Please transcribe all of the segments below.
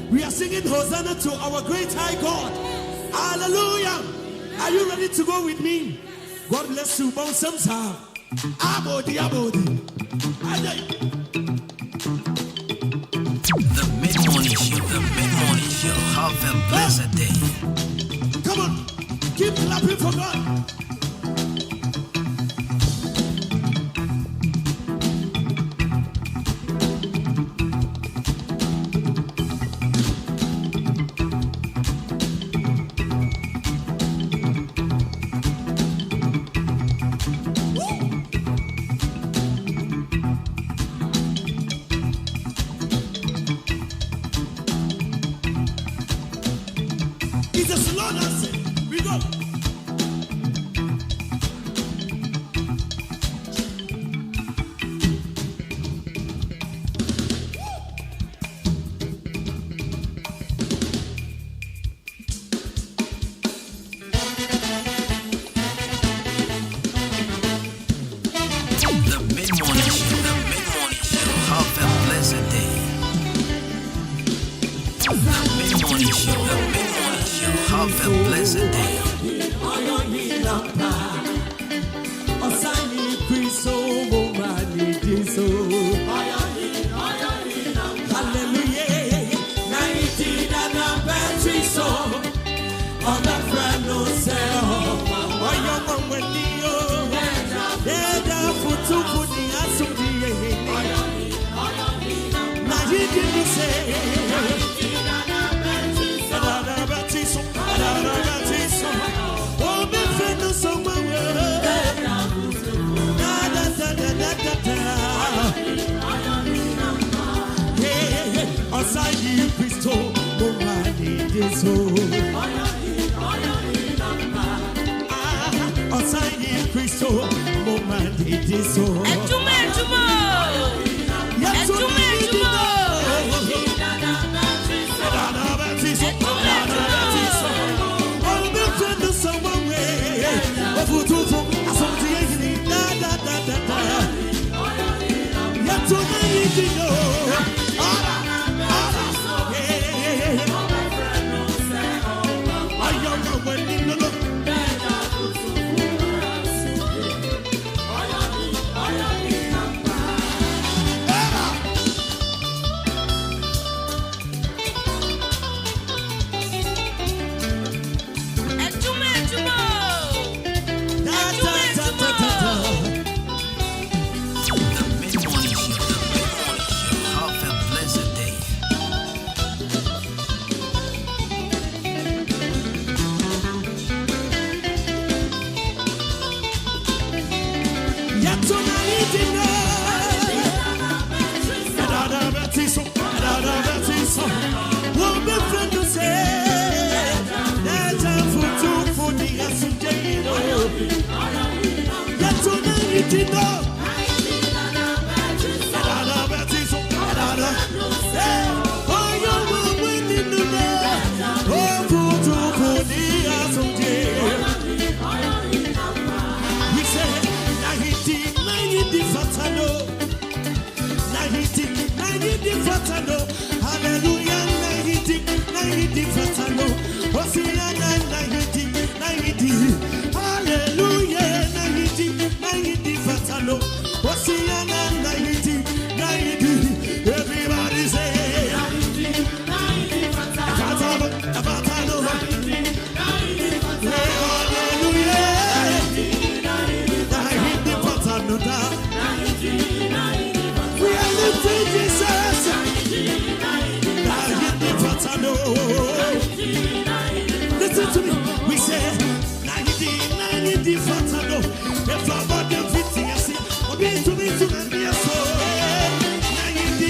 We are singing Hosanna to our great high God. Hallelujah. Are you ready to go with me? God bless you. Bounce some sound. Abodi. The mid-morning show. Have a blessed day. Come on. Keep clapping for God. Listen to me. We say 90 fatano. If I bought them 50, I say, oh, be to me to me, yes, so 90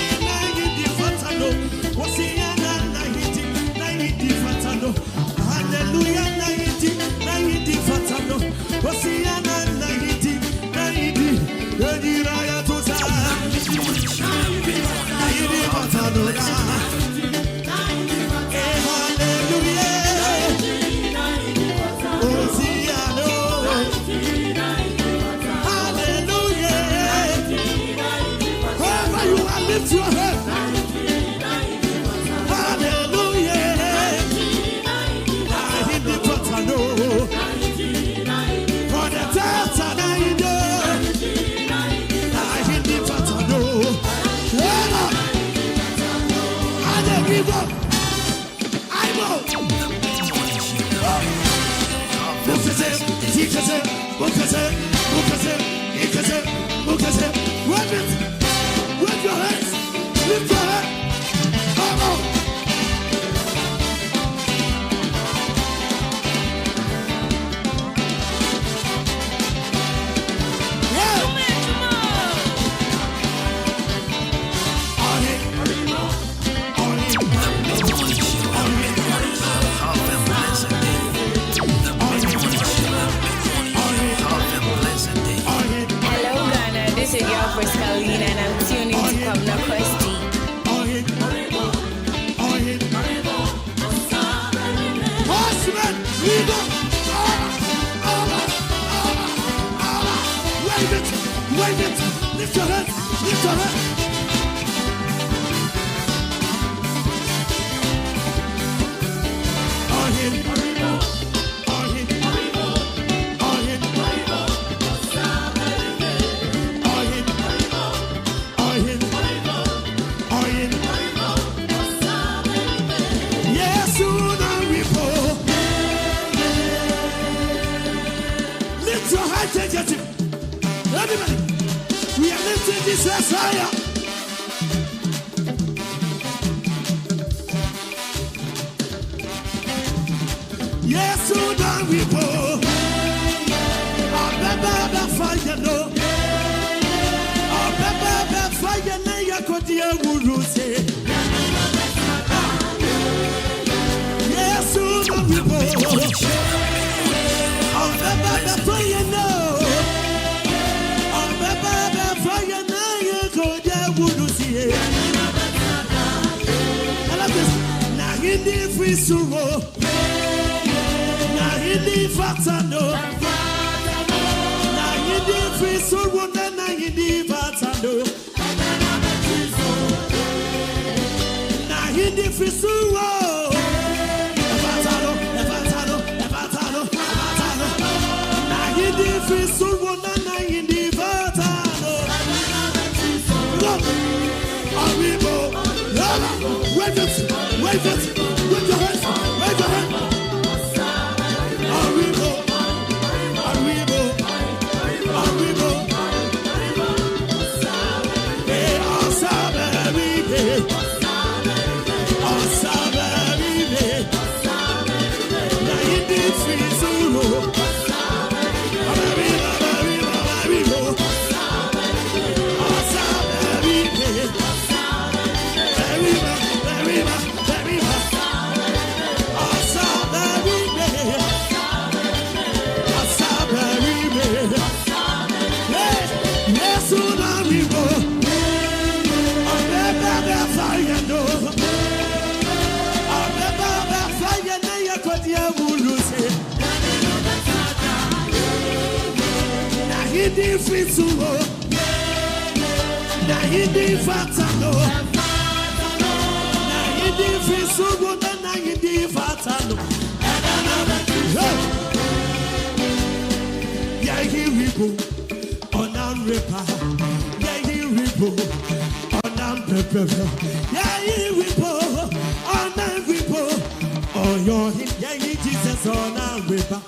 fatano. What's the 90 fatano? Hallelujah, 90 fatano. What's the 90? The Raya to 90 fatano. Lift your head. Wave your hands. Lift your hands. Come on. And I'm tuning to Come No Question. Horseman, lead up. Wave it, wave it. Lift your hands, lift your hands. Everybody, we are lifting this higher. Yes, so down we go. Our Baba fire no. Our Baba fire na yakodia wuruse. Yes, so down we go. Our Baba fire no. Hindi free sumo, na hindi fatano, na hindi free sumo, na hindi fatano, na hindi free sumo, fatano, na hindi free sumo, na hindi fatano. Arrivo, wave it, wave it. Wave your hands, wave your hands. Arrivo, arrivo, arrivo. Hindi fitsuo, na hindi fatano, na hindi fitsuo, na hindi fatano. Yeah, here we go, on and repa. Yeah, here we go, on and pepe. Yeah, here we go, on and repo. Oh, your hip, yeah, Jesus, on and repa.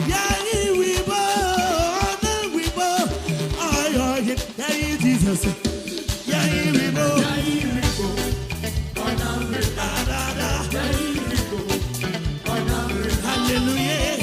Yeah, here we go. Yeah, Jesus. Yeah, we go. Hallelujah.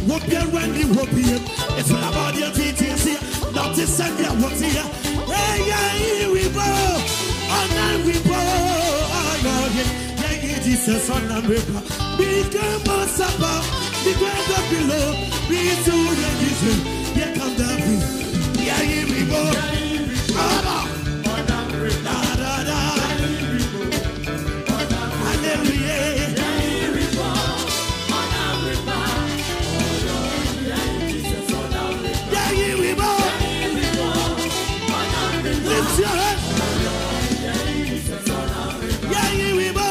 Whoop your runny, whoop you. It's all about your feet here. Not to send your what's here. Hey, yeah, here we go. On and we go. Yeah, Jesus on and we go. Become a supper. The ground up below. Be to the Jesus. Here come the beat. Yeah, here we go. Hallelujah. Lift your head. Yeah, we go.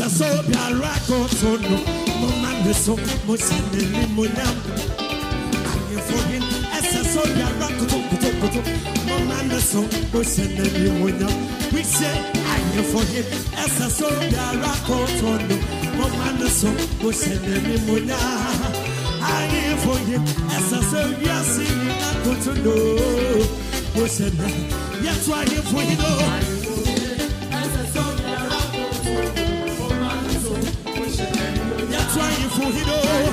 Essa sobia rako sono, momande so, mosene limonam. Aye for him, essa sobia rako to, momande so, mosene limonam. We say, aye for him, essa sobia rako sono, momande so, mosene limonam. Aye for him, essa sobia sini rako to know, mosene. Yes, why you for him, that's why you fool it all.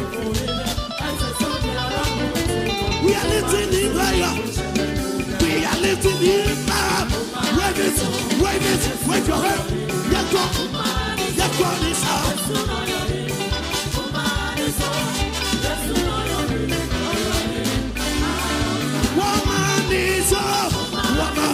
We are lifting in fire. We are lifting in fire. Wave it, wave your hand. Let go this out. Woman is up. Woman.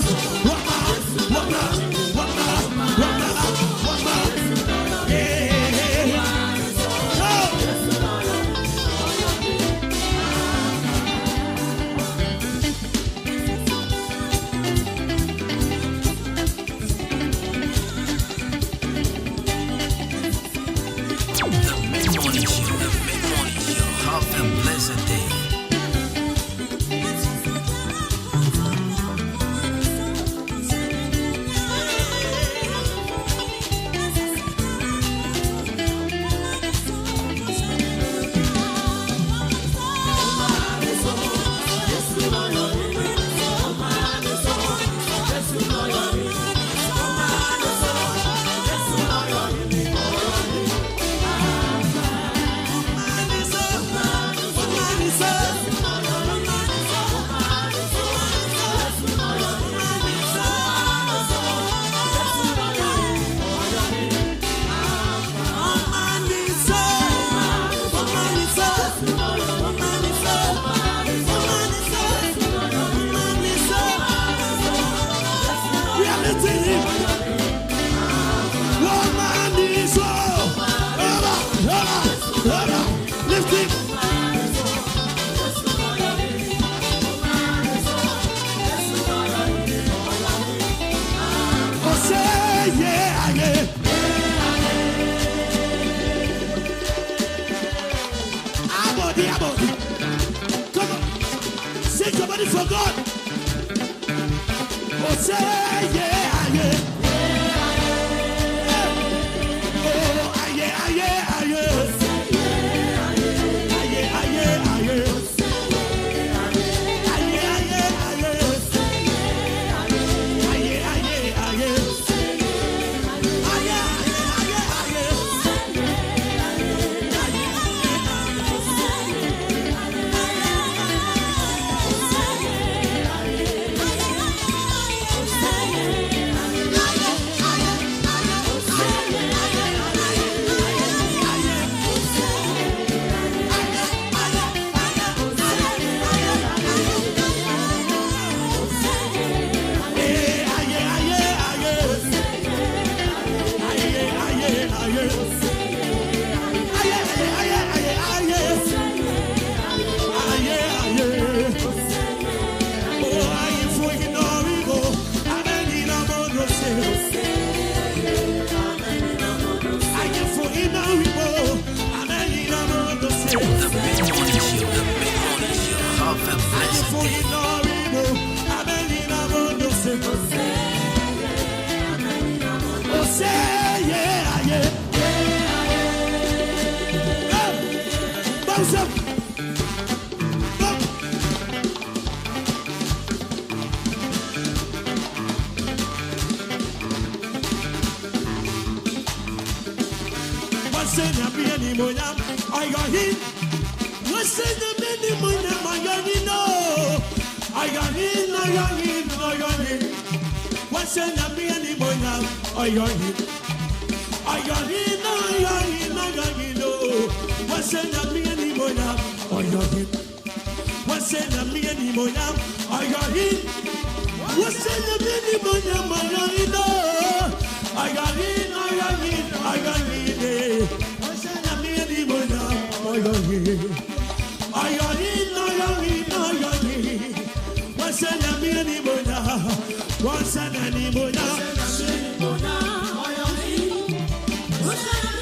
Come on, sing somebody for God. Oh, say yeah, yeah. Oh, yeah, yeah, yeah. What's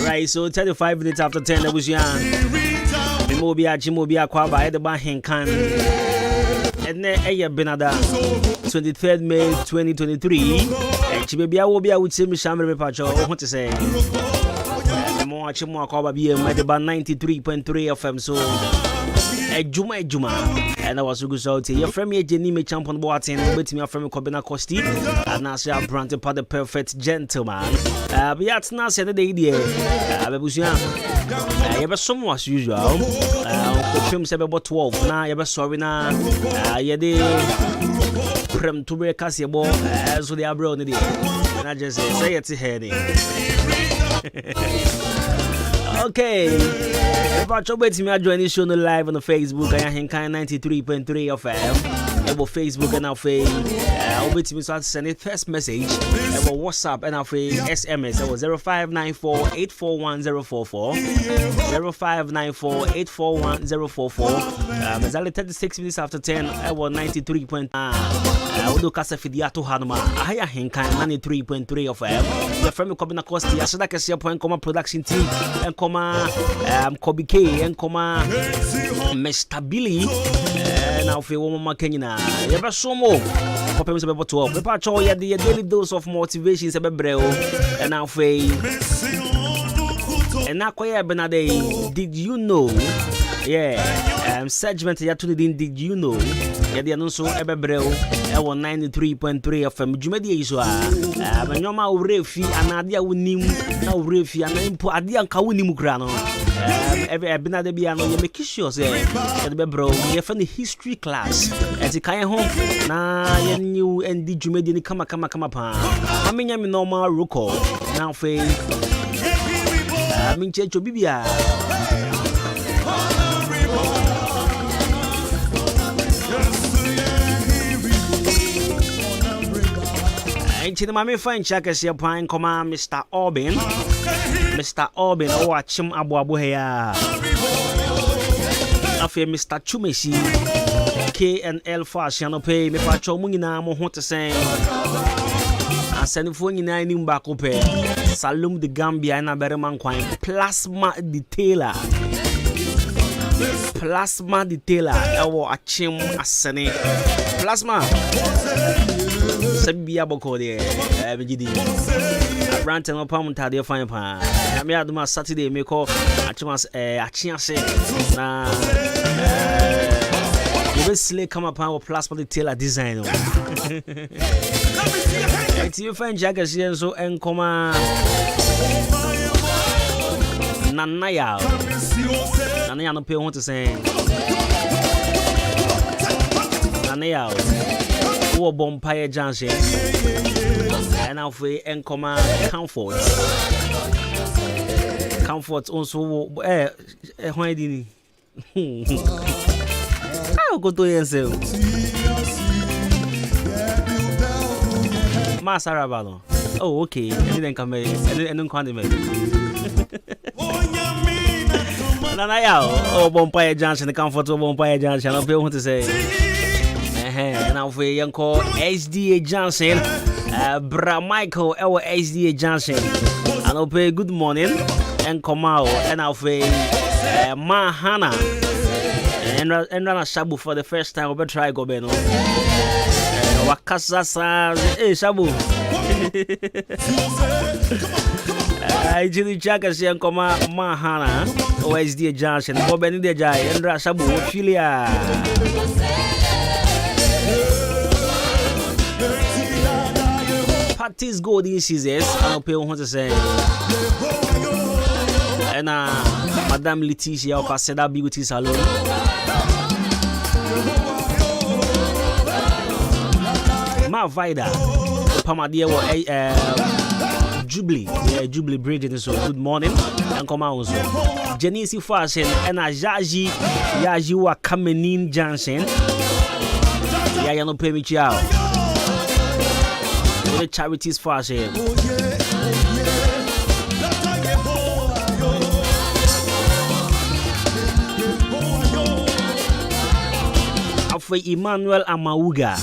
Right, so 35 minutes after 10, that was young. Mobia, Jimobia, Kwaba, Adwuma-Adwuma and then Benada, 23rd May 2023. And Chibia will be out with Sim Shammer Pacho. What to say? More Chimo Kwaba be at about 93.3 FM. So Adwuma-Adwuma. And I was good out here. Your friend me Jenny me champion boating with me from Kobina Costi. And now I branded part the perfect gentleman. But yet now said the idea. Babusian. You have some as usual. Film said about 12. Now you have sorry now. You did prem to break us your ball as they are brown. And I just say it's a headache. Okay. If I try to me join this show live on the Facebook, I am 93.3 FM. About Facebook and our face. I'll be to me start sending first message. About WhatsApp and our face SMS. That was 0594 841 0594 841 It's only 36 minutes after 10. I was 93.9. I will do Casa Fidiato Hanuma. I am 93.3 FM. Your friend Kobina Costi. I should like to see a point comma production team and comma Kobe K and comma Mr. Billy. Now for one more Kenya. You have so more. Papa is about 12. Papa Choy had the daily dose of motivation. And now for and now Benade. Did you know? Yeah, segment ya to the did you know? Yeah, the announcer Ebebreo, 93.3 FM. Jumedi is Manoma Refi, and Adia Winim, now Refi, and Impo Adia Kawini Mugrano. Every Benadabiano, you make sure, say, Bebro, you have the history class at the Kaya home. Now, you knew and did Jumedi Kama. I mean, I'm normal Ruko. Now, Faye, I mean, Checho Bibia. Ain't my me find checkers here pine command Mr. Orbin. Mr. Orbin, oh watch him abu here. After Mr. Chumesi KNL fashion pay me for chomungina mo want to say. I send for you nine back up. Salum the Gambia and a better man quine. Plasma detailer. Plasma detailer. Ewo achim asene. Plasma. Sabia boko de. Bejidi. Ranting up on Tadia fine pan. I may have my Saturday make call achimas achiase. Na you will slay come upon plasma detailer design. It's you find jackets here so and comma Nanaya. Nanaya no pay want to say Nanaya. Who Bompire Johnson and now for and comma comfort. Comfort also why did I'll go to yourself. Masarabalo. Oh, okay. I didn't come in. I didn't condiment. Nanaya. Oh, Bompire Johnson, the comfort of Bompire Johnson. I'll be able to say. And now for young call SDA Johnson. Bra Michael, our SDA Johnson. And I'll pay good morning. And come out. And I'll pay Mahana. And run a shabu for the first time. We'll try go beno. Wakasa sa shabu. I jili chaka siya koma mahana OSD Johnson Bobeni de jai Endra shabu Filia. Parties golden scissors. I'll pay 100 cents. And Madame Leticia of Paseda Beauty Salon. Ma Vida, Pamadia, Jubilee, Jubilee Bridget. So good morning and come out. Janice Fashion and Yaji wa Kamenin Johnson. Ya no pay me chow. The charities fashion. For Emmanuel Amauga.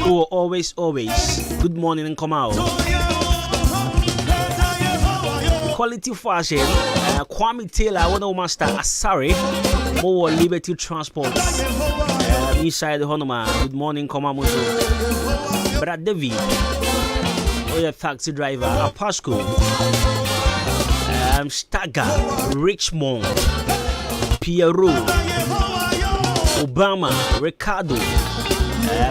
Oh, always. Good morning and come out. Quality fashion. Kwame Taylor, one master Asari. More Liberty Transport. Inside the Honoma. Good morning, come out. Brad David. Oh, yeah, taxi driver. Apasco. Staga, Richmond, Pierrot, Obama, Ricardo,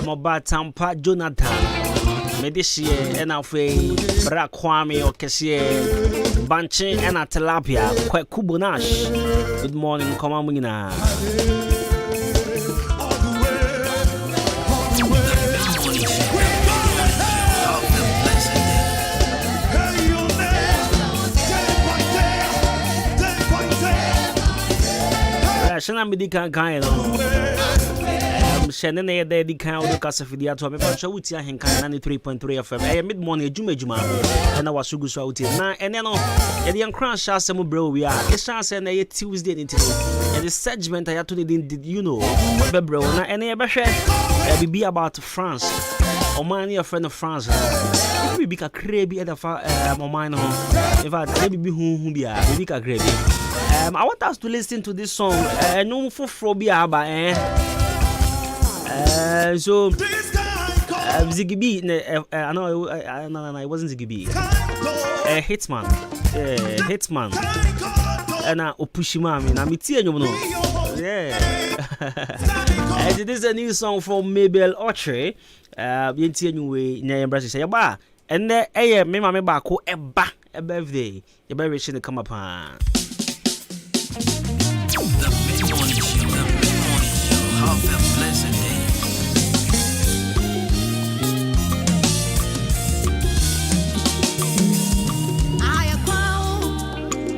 Mobatampa, Jonathan, Medici, and Alfred, Brakwame, or Cashier, Banche, and a Tilapia, quite Kubonash. Good morning, come on, Mina. Shana Medica kind Shannon, they decount the Casafidia to me, but show with Ahenkan 93.3 FM. Mid morning, Juma, and I was so good out here. And then, the young crash shall some bro. We are a chance and a Tuesday into and the segment I had to did you know, bro, and a basher be about France or my a friend of France. We be a crabby at the far, mine home. In fact, maybe who be a big a crabby. I want us to listen to this song. No for Frobia, so Ziggy B. I know it wasn't Ziggy B. Hitman, Hitman, and Opushima. I'm yeah. This is a new song from Mabel Autry. And me mama back a birthday. Your birthday should come upon. The mid-morning show. Have a blessed day. I am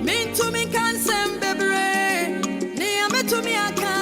me to me can send baby. Me to me I can.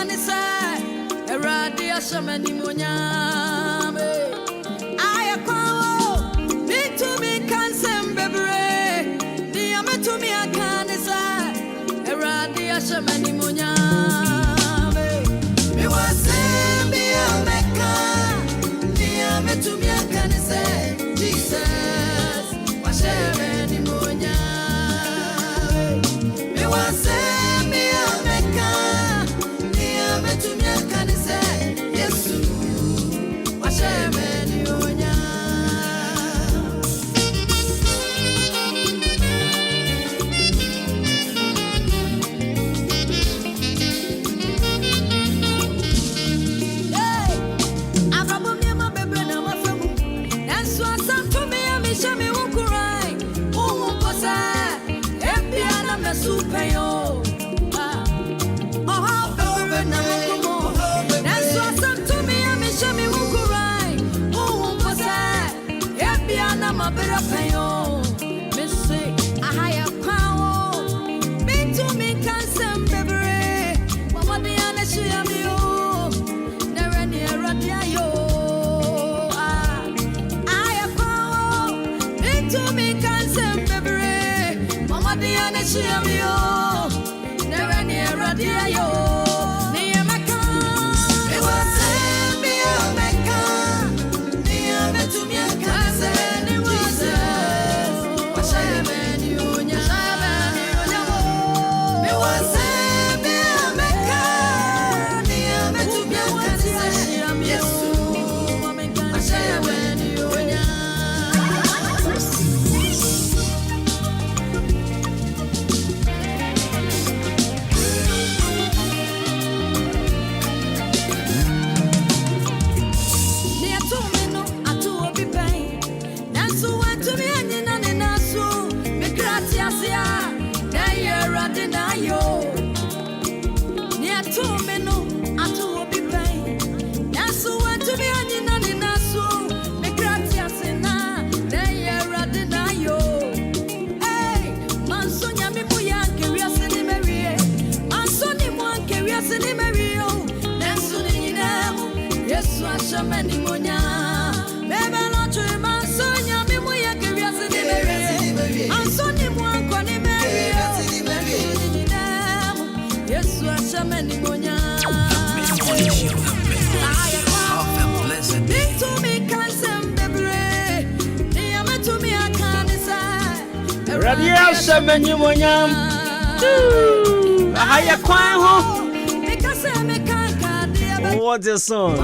What's this song?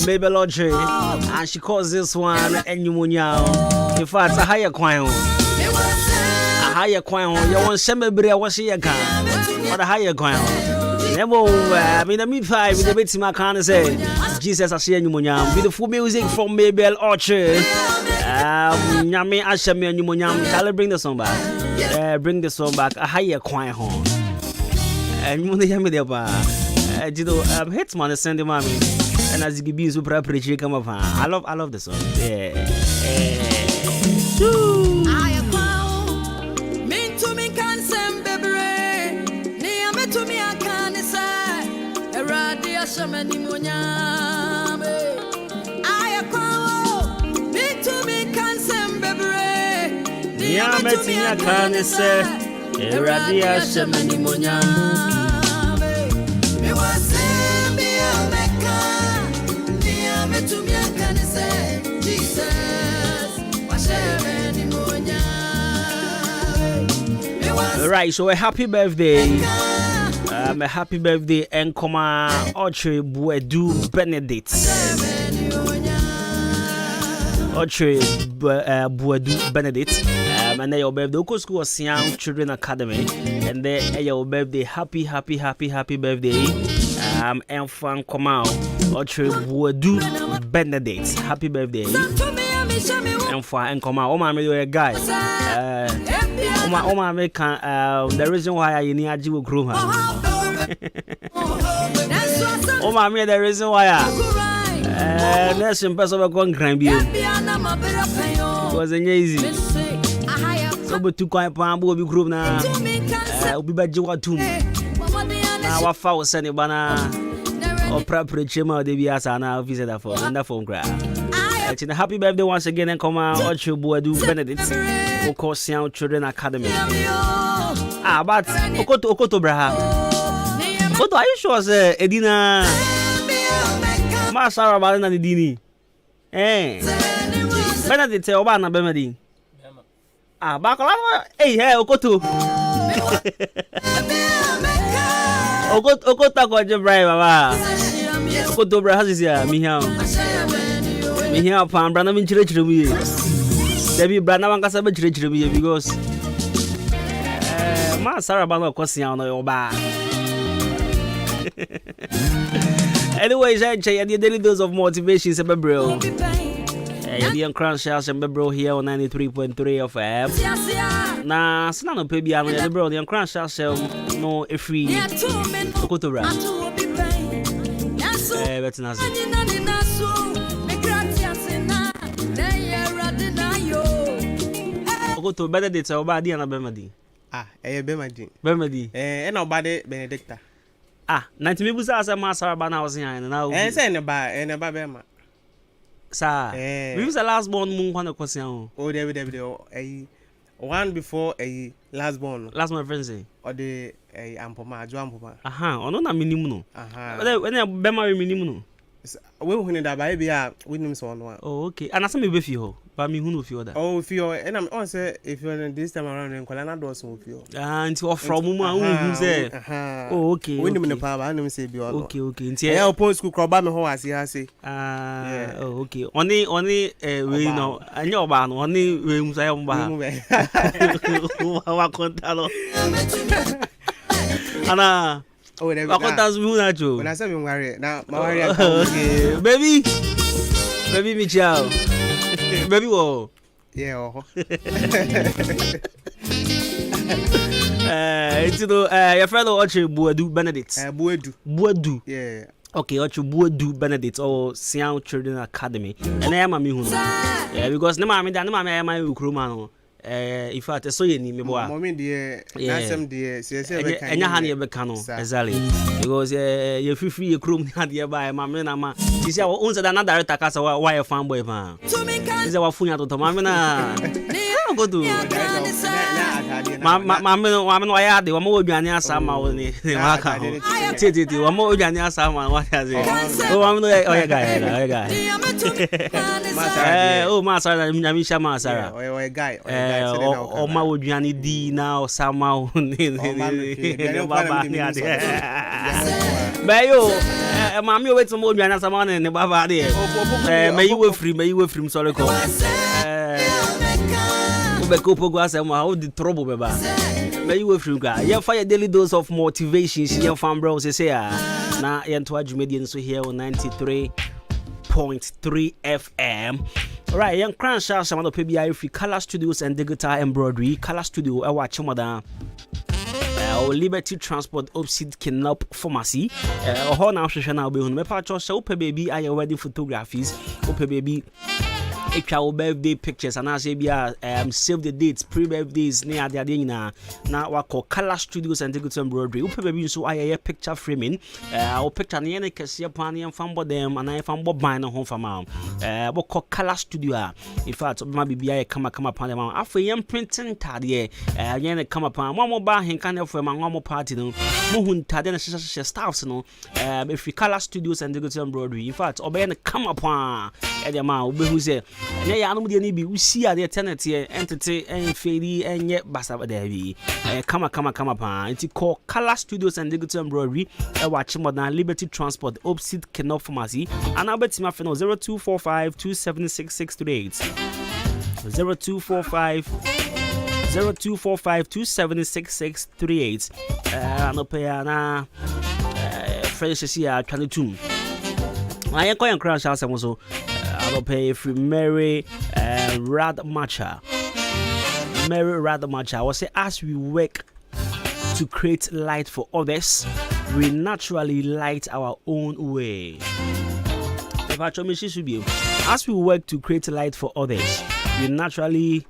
Baby Lodge, and she calls this one Adwuma-Adwuma. In fact, a higher choir. A higher choir. You want Semebria, what's she a car? What a higher choir. Never, I mean, the mid-five with the bits in my car and say, Jesus, I see Adwuma-Adwuma. Beautiful music from Mabel Orchard. Yami Ashami Adwuma-Adwuma. Shall I bring the song back? Bring the song back. A higher choir home. And you want to hear me there, Hitman is sending mommy, and as you be super appreciate come up. I love the song. Yeah. I am mean to me can send baby. Near me to me I can say a radia shaman munya. I am mean to me can send baby. Near me to me I can say a radia shaman munya. Right, so a happy birthday. A happy birthday and Audrey Buedu Benedict. Audrey Buedu Benedict. And then your birthday, Oko School of Young Children Academy. And then your birthday, happy birthday. And fun come out. Audrey Buedu Benedict. Happy birthday. And fun and come out. Oh, my, you're a guy. Oma make the reason why I need to grow her. Oma me the reason why that's impossible going crime you. Was easy. So but to quite palm will be group now. Be bad you want to. Our foul send bana. or Praprichema de Biasana visit for and the phone grab. Happy birthday once again and come out Adwuma-Adwuma Benedict of course Young Children Academy. But Okoto Braha. What are you sure, sir? Edina Masara Balana Dini. Benedict Obana Bemedi. Bacala, hey, Okoto. Okota kwa jebrai baba. Okoto bra hazisia mihia. Mihia pan brana min chire mu ye. Debi brana wankasa be chire mu ye because ma Sarah ba no kwasian no yoba. Anyway, I the daily dose of motivation is a bro. The Crown Shells and Bebro here on 93.3 FM. Na sina no pe bia no the bro the Crown Shells no e free Okotora. Better na say. Okoto Benedict oba dia na Bemadi. Bemadi. Na oba de Benedicta. 90 me busa asa ma Sarah ba na was yan na. Say ne ba Bema. Sir, we was the last born moon one question. Oh, David, one before a last born. Last my friend say. Or the Ampoma, Juampoma. Or no, minimum. When I be my minimum. We win that baby, we know so one. Oh, okay. And I saw me with you, but me who feel that. Oh, feel, and I'm on say if you're this time around in Colana doors with you. And to from who say. Oh, okay. When in the power, I don't say be all. Okay. Yeah, post school crop me how I say. Oh, okay. Only, we know. I know about only rooms I am back. What contalo? Anna. Oh, there we go. When I say I'm worried, now my worry. Okay, baby, me ciao. Baby, wo. Yeah. It's your friend Adwuma-Adwuma Benedict. Adwuma-Adwuma. Yeah. Okay, Adwuma-Adwuma Benedict or Sian Children Academy. And I am a me yeah, because no mammy, no mammy, I am my Ukrumano. In fact, I saw you in me, boy. Mommy, dear, some dear, and your honey becano, exactly. Because you're free, your room nearby, my man. You see, I owns another director, cast a wire farm boy, man. Is our funya to Mamma? Go to Mamma, why are they? One more Jania Sama, one more Jania Sama, what has it? Oh, I'm the guy. Oh, Master, Namisha Masara. Oh, a guy. Or ma Ujani D now somehow. Bayo, mammy, wait some more Jana Saman and the Baba there. May you were free, sorry. Bekopo Guas and how the trouble, Baba. May you were free, guy. You fire daily dose of motivation. Your farm bros is here. Now, Adwuma-Adwuma so here on 93.3 FM. Right, young Crown Shells, some of the PBI free Color Studios and Digital Embroidery. Color Studio, I watch Mother. Liberty Transport opposite Kinop Pharmacy. How now, Shana will be on my part. So, baby, I am wedding photographies. Baby. Our birthday pictures and I say save the dates pre-birthdays near the adina now what call Color Studios and Digital Embroidery baby so I picture framing our picture near the cassia pani and fan them and I found Bob mine home for mom what call Color Studio in fact my baby come upon them after young printing taddy come upon one more bar and kind of my one more party no mohun tadden staffs no if we Color Studios and Digital Embroidery in fact obey come upon the amount who say yeah, I know the need be see the eternity entity and fairy and yet basa there come upon it's called Color Studios and Digital Embroidery watch modern Liberty Transport opposite Kinop Pharmacy and I'll bet my friend 0245 276 0245 276 and pay an French here 22 I am going to crash house also I'll pay for Mary Radmacher. Mary Radmacher. I will say, as we work to create light for others, we naturally light our own way. As we work to create light for others, we naturally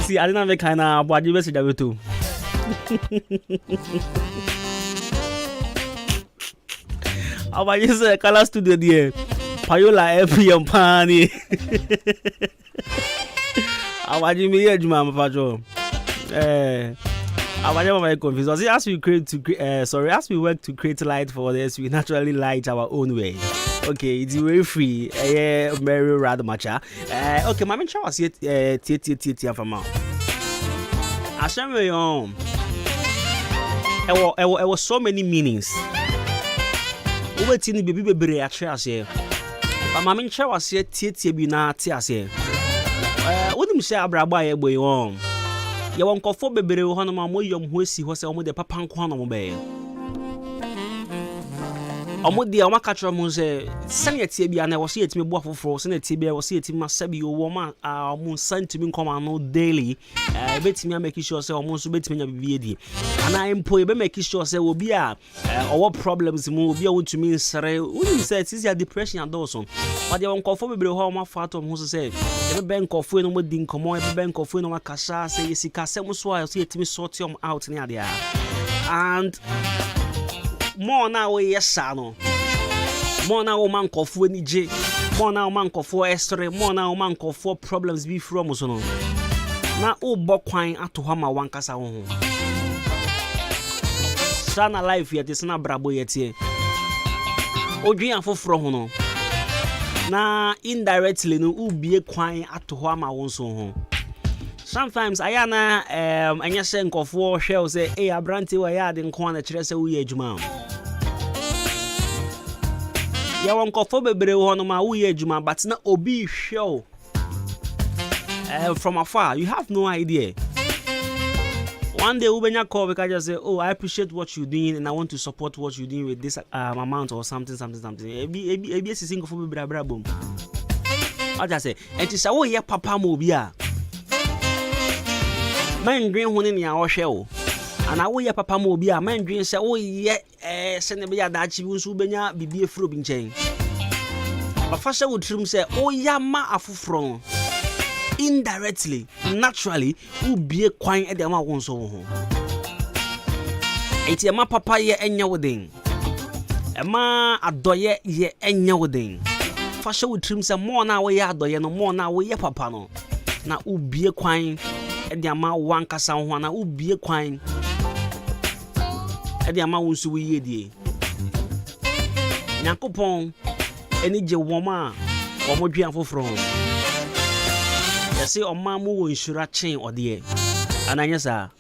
see, I didn't have a kind of body message too. Our user color studio dear. Payola FM Pani. Our Jimmy Adwuma Pajo. I never very confused. As we as we work to create light for this, we naturally light our own way. Okay, it's very free. Very rather much. Okay, my mention was yet from now. I shall be on. There was so many meanings. Over tini baby be reaction here. But my mention was yet be na here. What do you say about boy on? You won't call for baby on my young horsey was almost the papa quantum bay. Almost the Amacatra Mose, Senate Tibia, and I was here to me waffle for Senate Tibia, was here to my Sabi woman, moon sent to me command daily. I bet me making sure say almost bet me a VD. And I employ making sure say will be or what problems will be able to mean, sir. Wouldn't say it's a depression and also. But you won't call for baby home my father who said, every bank of food no more ding come on, every bank of food no more casha, say, yes, he can send me so I see it me sort him out near there. And more now, yes, Sano. More now, man, call for any J. More now, man, call for Esther. More now, man, call for problems be from us. Now, oh, Bokwine at to Hama one casa home. Sana life yet is not brabo yet here. Oh, dream for from now, indirectly, no, be a quine at to Hama one so home. Sometimes Ayana, and your sink of 4 shells say, hey, I branty way out in corner, Chessa, we age man. Ya won't call for baby on my age man, but not obi show. From afar, you have no idea. One day, when you call, because I just say, oh, I appreciate what you're doing, and I want to support what you're doing with this amount or something. A single for baby, boom. I just say, and it's oh, yeah, papa mobia. Man green one in your shell. And I will papa mobia, man green say, oh, yeah, send me that she will subenya be a fruit chain. But first, I would trim say, oh, yeah, ma afu from indirectly, naturally, who be a quine at the amount one so home. It's a ma papa ye and your wedding. A ma adoye ye and your wedding. First, I would trim some more now, we are doye no more now, we are papa no. Now, who be a quine. The amount one casa one who be a quine at the amount who we ye. Nakopon, any J woman or more dreamful from. You say, or mamma insure chain or dear. And I guess, or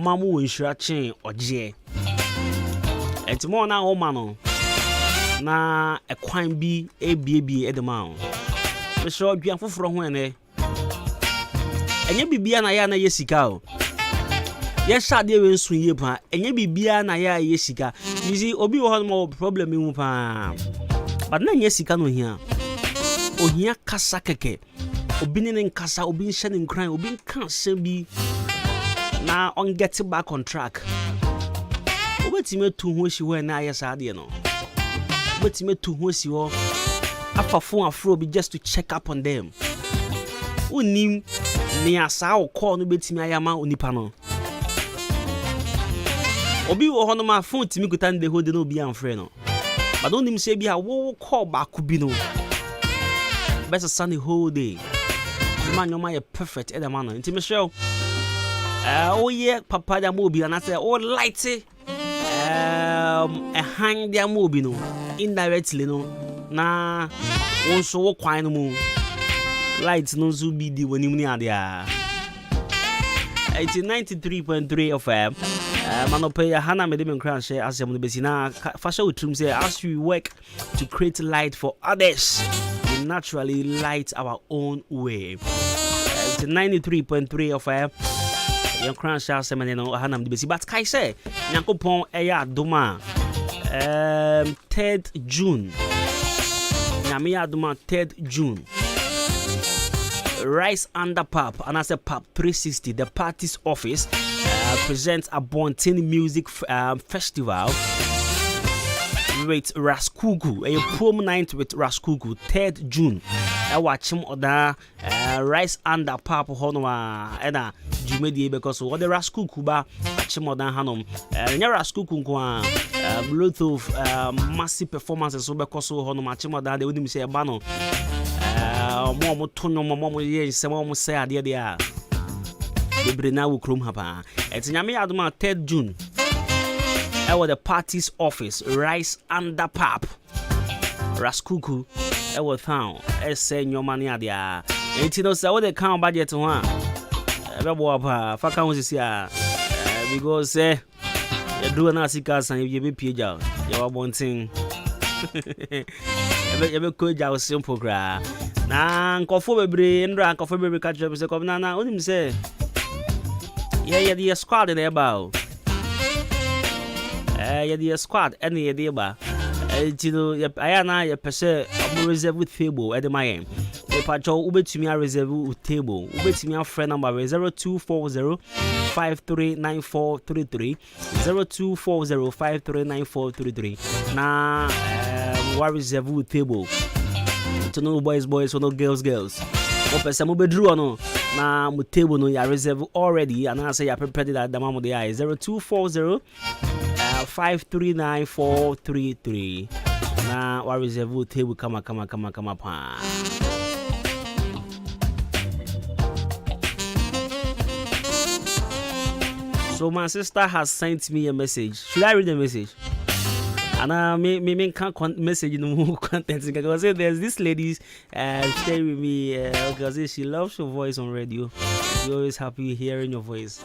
mamma insure chain or J. It's more now, oh, mano. Na a quine be a baby at the mount. The short dreamful from when eh. Enye bibia na ya na yesika o. Ye shade we nsu ye pa. Enye bibia na ya yesika. You see obi wo ho problem mu pa. But na yesika no hia. Ohia kasa keke. Obi ne nkasa, obi nhye ne nkran, obi nka asem na on get back on track. Obetime tu ho si ho na ayesa de no. Obetime tu ho si ho. Afa phone afro be just to check up on them. Unim ni asa o call no betimi ayama onipa no. Obi wo ho no ma phone timi kuta nde ho de no obi amfre no. But don't him say be a wo call back bi no. Better sunny whole day. The man your man perfect e the man no. Nti me show. Oh yeah papa da mo bi na say oh lighty. A hang dia mo bi no indirectly no. Na won so wo kwan no mu. Lights no so be the when you near there. 93.3 FM. Manopaya Hana Medem Crown share as the Besina Fashion Trim say as we work to create light for others, we naturally light our own way. 93.3 FM. Your crown share seminal Hana Besi. But Kai say Nakopon Eya Doma 3rd June. Namia Doma 3rd June. Rise under Pap and as a Pap 360, the party's office presents a Bontin Music Festival. with Raskugu, a prom night with Raskugu, 3rd June. I watch him order rice under pap honoma and a Jumedi because what the Raskugu ba watch him order hanom. Raskugu Bluetooth massive performances so because honoma chimoda they wouldn't say a bano. More tono, more years, some almost say idea there. The Brena will chrome hapa. It's Adwuma 3rd June. I was the party's office, rice under pap. Raskuku, I was found. I say your money at the and you know, so what they count budget to one. Faka was here because you do an assicas and you be paid out. You are wanting. You be cool, just simple gra. Nah, coffee brain, drunk coffee baby catch up. Say, na, what him say? Yeah, the squad in the bow. The squad, any idea ba? You know, I am a person reserve with table at my end. If I draw Uber to me, I reserve with table. Uber to me, a friend number 0240-539433. 0240-539433. Now, what reserve with table? To know boys, or no girls. What person will be drew or no? Now, with table, no, you reserve already. And I say, I prepared that the mom the eye 0240 539433. Now, what reserve table come pa. So my sister has sent me a message. Should I read the message? And me can't message no more content because there's this lady stay with me because she loves your voice on radio. She's always happy hearing your voice.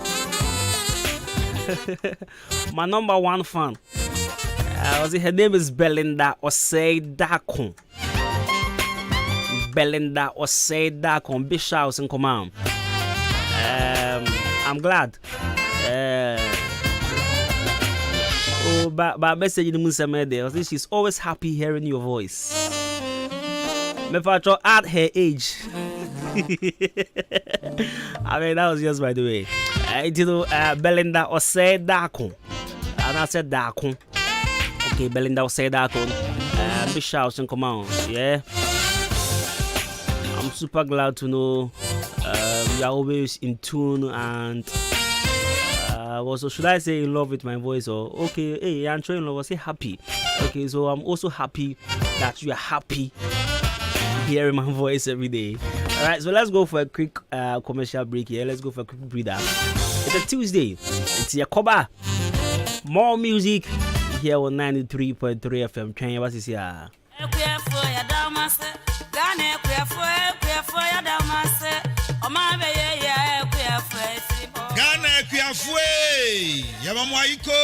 My number one fan. Her name is Belinda Oseidakon. Belinda Oseidakon, Bishop in command. I'm glad. But message in Musa Mede, she's always happy hearing your voice. Me patro at her age. I mean, that was just by the way. Belinda Oseidakon. And I said Dakon. Okay, Belinda Oseidakon. Bishop in command. Yeah. I'm super glad to know you're always in tune and also, should I say in love with my voice or okay, hey, I'm trying to say happy. Okay, so I'm also happy that you are happy hearing my voice every day. Alright, so let's go for a quick commercial break here. Let's go for a quick breather. It's a Tuesday. It's Yakoba. More music here on 93.3 FM. Kenya, what is here? Ghana Kuyafwe Yamamu Aiko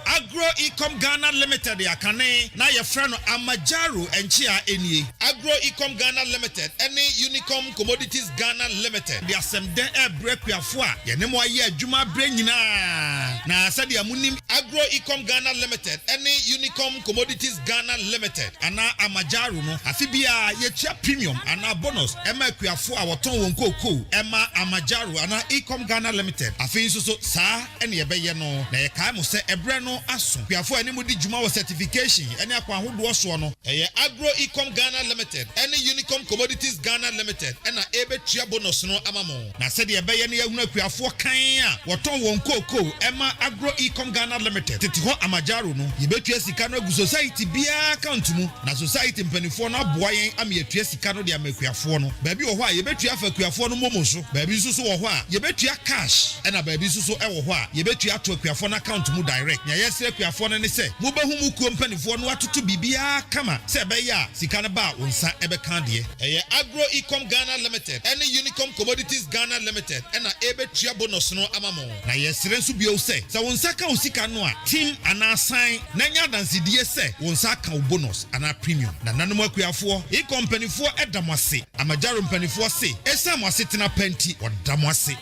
Agro Ecom Ghana Limited Yakane na your friend Amajaru and Chia Eni Agro Ecom Ghana Limited any Unicom Commodities Ghana Limited the Assemble Break Kuyafwa Yanemo Ye Juma Brainina na said Yamunim Agro Ecom Ghana Limited any Unicom Commodities Ghana Limited ana Amajaru no Afibia Yecha Premium ana bonus Emma Kuyafwa Waton Wonko Emma Amajaru ana Ecom Ghana Limited. Afin so sa ene yebeye no na ye kai mo se ebre no aso. Kuafo ani mudi juma wo certification ene akwa hodo so no. Eye Agro Ecom Ghana Limited. Ene Unicom Commodities Ghana Limited. Ena ebe tua bonus no amamo. Na se de yebeye ne yahuna kuafo kan a woton won koko Emma Agro Ecom Ghana Limited. Titi ho Amajaru no yebetua sika no gu society bia account mu. Na society mpanifo no aboa yen am yetua sika no de amakuafo no. Ba bi wo ho a yebetua fa kuafo no momo so. Ba bi so wo ho a yebetua cash and a baby so ewo ho a yebetua to akuafo na account mu direct nya yesre akuafo no ne se mo ba hu mu company fo no atoto bibia kama se be ya sika na ba wonsa ebe kan de eye Agro Ecom Ghana Limited and Unicom Commodities Ghana Limited and ebetua bonus no amamo na yesre nso bio se wonsa ka usika no a team ana sign na nya dansidie se wonsa ka bonus ana premium na nanom akuafo e company fo edamase Amajaru mpanifo se esa mo asetena panti odamase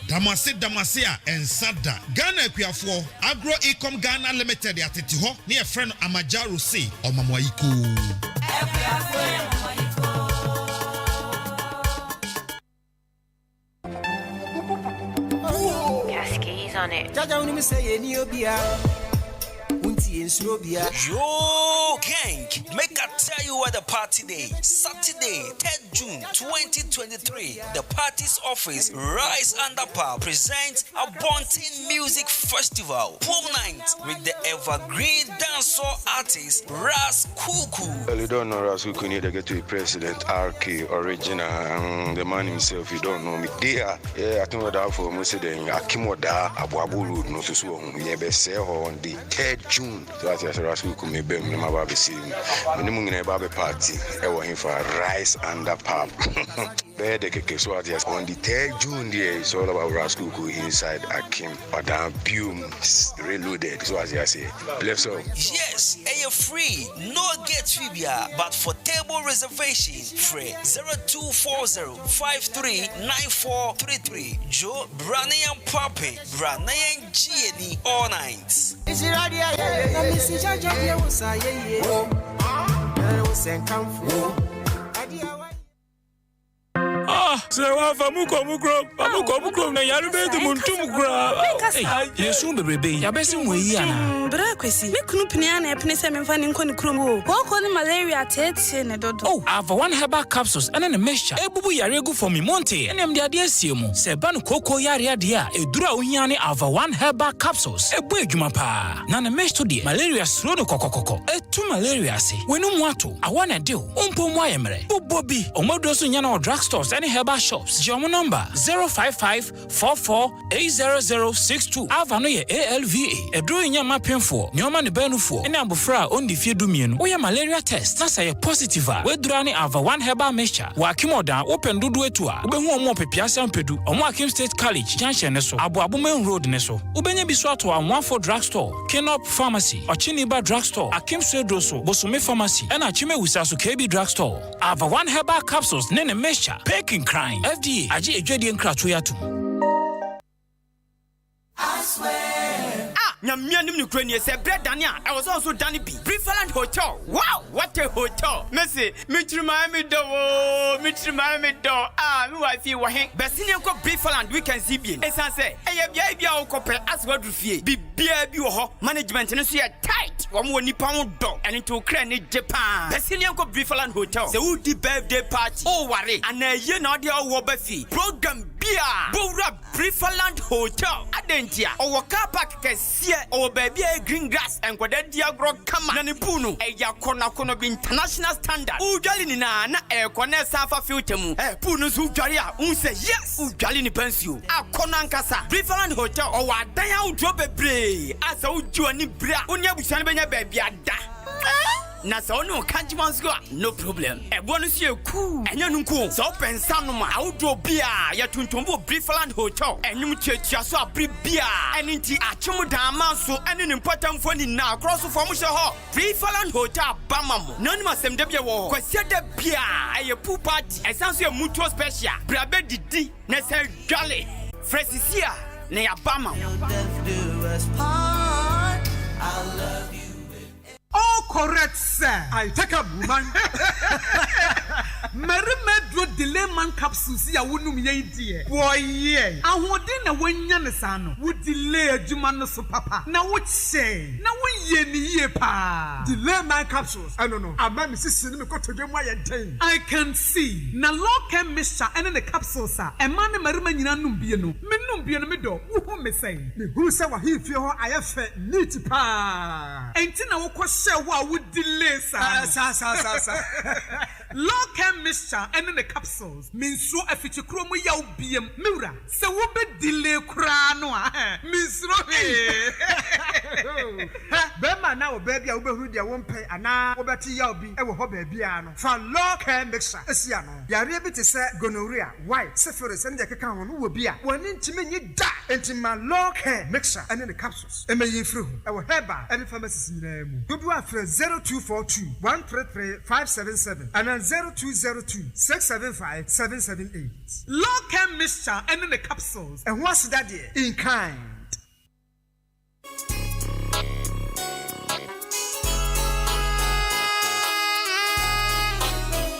damase a ensada Ghana akuafo Agro Ecom Ghana Limited atete ho ne friend Amajaru se omamwaiko Cascades on it. Jaja uni me say any obia. Unti ensuro bia. Yo gang. Make I tell you what the party day. Saturday, 10th June 2023. The party's office, Rise Under Power, presents a Bunting Music Festival. Prom night with the evergreen dancehall artist Ras Kuku. Well, you don't know Ras Kuku need to get to be president, RK, original, the man himself, you don't know me. There, yeah, I think that for most of them, Akimoda, Abu Abu, no so we be say on the 3rd June. So as Ras Kuku may be my baby see me. Minimum in a baby party, I want him for Rise Under Power. Bear the cake, so as on the 3rd June, there it's all about Ras Kuku inside Akim, Padam Bume, reloaded. So as I say, bless up. Yes, and you're free. No get trivia, but for table reservation, free 0240-539433. Joe, Branian Pape, Branian G&E all nights. So Famuko na yarube de muntum kura. Yesu bebrebe ya besim we yi ana. Bra kwesi, me kunu pnia na epne se memfa ni nkoni krom ho. Ko ni malaria tete ne dodo. Oh, Ava one herbal capsules and a mixture. Ebubu yare gu for me monte. Enem de ade asiemu. Se ba no koko yare ade a edura ohia ne Ava one herbal capsules. Ebu adwuma pa. Na na mixture de malaria sro no kokokoko. Etu malaria se. Wenu mu ato. Awa na de o. Ompo mu ayemre. Bobobi. Omodo so nya na drugstores and herbal shops. Jomo number 05544800062. Ava no ye ALVA. Edro nya mapemfo. Nyoma ne banufo. Ene abofra on the fie dumien. Oya malaria test. Na say positive. We dura ne Ava one herbal mixture. Wa Akimoda open dodo etu a. Obehu omo pepiase ampedu. Omo Akim State College junction ne so. Abo main road ne so. Ubenye biso ato a 14 drugstore. Kenop Pharmacy. Ochiniba drugstore. Akim State so. Bosome Pharmacy. Ena Chime Wisasu KB drugstore. Ava one herbal capsules ne mixture. Peking crime. FDA. Aji ejwedi enkrato yato. I swear. Nyamia nim ni krani se bread dania. I was also done be. Preferland Hotel. Wow, what a hotel. Messi, mitrima me do. Mitrima me do. Me wife wa hen. Besini ko Preferland weekend CBN. Esan say, bia bia o kopre as wadu fie. Bia bi wo ho. Management no so tight. Wo mo nipa mo do. Eni to kra ni Japan. Besini ko Preferland Hotel. Se wo di birthday party. Oh ware. Ana ye na ode wo ba fi. Program bia. Bowra Preferland Hotel. Adentia. O car park kesi or baby green grass and kwada diagro kama na nipunu eya kono bi international standard ujali ni na kone safa filter mu punu su ujali a unse yes ujali ni pensio akona nkasa Preferland Hotel o wa dan ya udro bebre asa uju ani bra unya busan benya baby ada na so no kanjimansko no problem ebonu sie ku enya nunku so pensa no ma awdo bia ya tuntumbo Preferland Hotel enyum chetia so abri bia eninti achemu dan manso ene ne mpatamfo ni na cross form hye ho Preferland Hotel bamamo nani masem de bia wo kwase de bia eye pool party esanso e mutual special brabe didi na se jolly fresisia na ya bamamo I love you. All correct, sir. I take a woman. Merimedro delay man capsules ya wonu me die. Boy ye. Ahode na wanya ne sa no. Wo delay adwuma no so papa. Na wo che. Na wo ye ni ye pa. Delay man capsules. I don't know. Ama me sisi ni me ko todwe mu ayenten. I can see. Na local mixture ene the capsules a. E ma ne merima nyina num bie no. Me num bie no me do. Wo hu me say. Me hu say wa hi fie ho ayefe neat pa. Enti na wo ko wa would delay sa. Local mixture and the capsules means so a feature chromo yaw biem mura. So wo be delay krano means no. Bema now baby a ube dia won pay ana obeti yaw bi e wo ho baby ano. For local mixture esia no. Yare bi te se gonorrhea, white, syphilis and the keka ho no wo bi a. Woni ntime nyi da. Enti ma local mixture and the capsules. E me yefru. E wo heba e pharmacies nyina mu. Dodo afre 0242 133 577 and 0202 675 778. Local mixture and the capsules. And what's that in kind?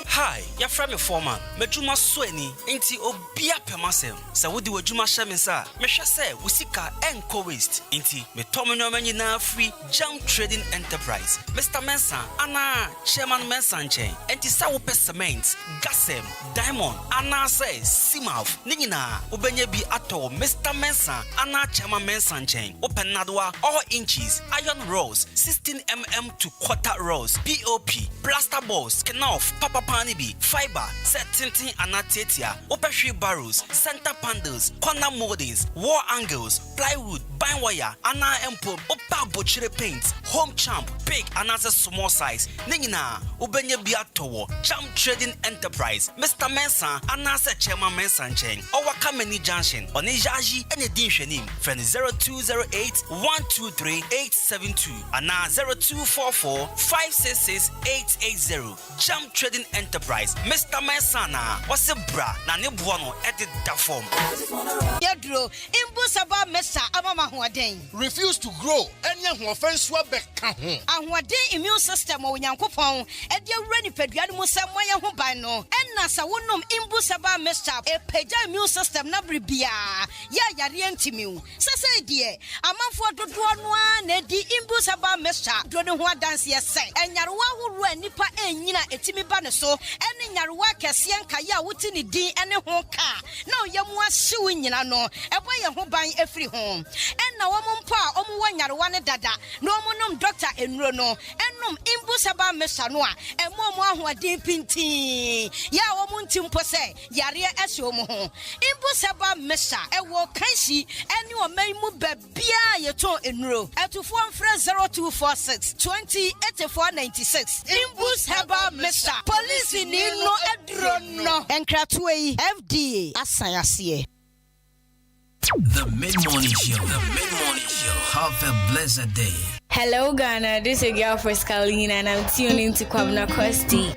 Hi, ya fra me foreman medjuma so ani enti obia pemasem sa wodi wadjuma hye me sa mehwe se wusika enko waste enti me tomenyo manyina free Jam Trading Enterprise Mr. Mensa ana chairman Mensa nchen enti sa wo cement gasem diamond ana say simaf ningina obenya bi ato Mr. Mensa ana chairman Mensa nchen open nadwa all inches iron rolls 16mm to quarter rolls POP plaster balls kenof papa panibi fiber set tinting anatetia opehwe barrels center panels corner moldings wall angles plywood bind wire ana empo opa bochire paint home champ big another small size ningina obenya bi ato Jam Trading Enterprise Mr. Mensa anasa chairman Mensa nchen owaka many junction on Ijaji ene din hwenim friend 0208 123 872 ana 0244 566 880 Jam Trading Enterprise Mr. Mensa na wase bra na ne boa no edit da form yedro imbusaba mesa amama hoden refuse to grow any offense wa beka ho ahoden immune system onyankopon ede awura ni padua no musem moye ho ban no enna sa wonom imbusaba mesa e pagya immune system na bribia ya yare antimiu sese die amanfo dodo no a na di imbusaba mesa do ne ho adanse yese enyarewa horo anipa enyina etimi ba ne so ene nyarewa kese nka ya wuti ni din ene ho ka na oyemu ahyew nyina no ebo ye ho ban efiri ho enna wo mpa omu wanyarewa ne dada na omunum doctor enuro no enum imbusaba mesa no a emo ahoden pintin ya wo muntimpo se yare ese omu ho imbusaba mesa ewo kanshi ene o maimu babia yeto enuro etufo mfre 0246 208496 imbusaba mesa police ni no edro no enkratwe FDA asayase. The Mid-Morning Show. The Mid-Morning Show. Have a blessed day. Hello, Ghana. This is your girl for Scalina, and I'm tuning to Kwabena Kwesti.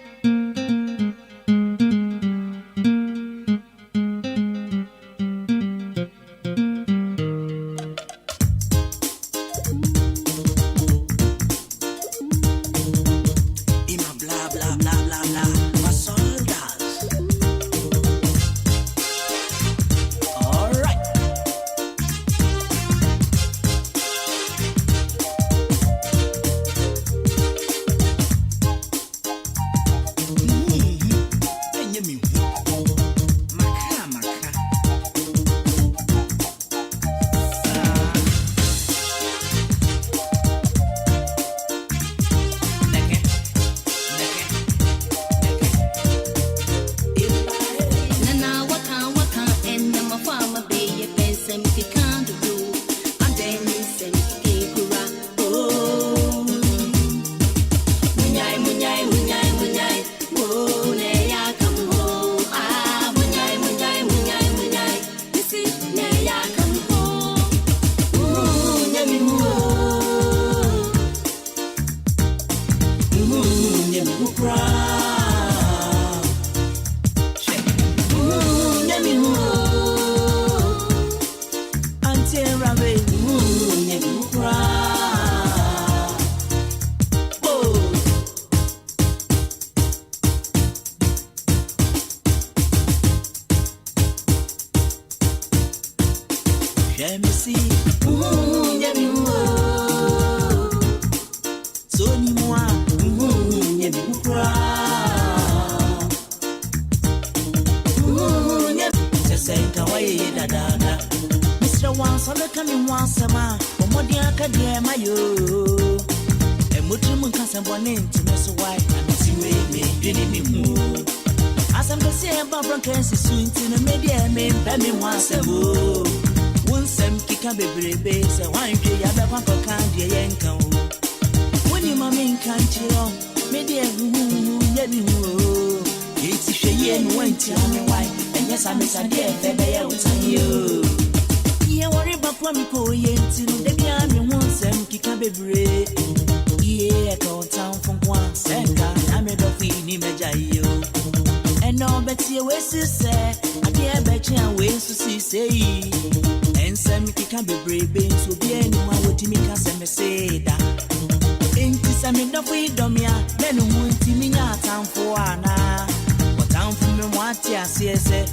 Tia siese,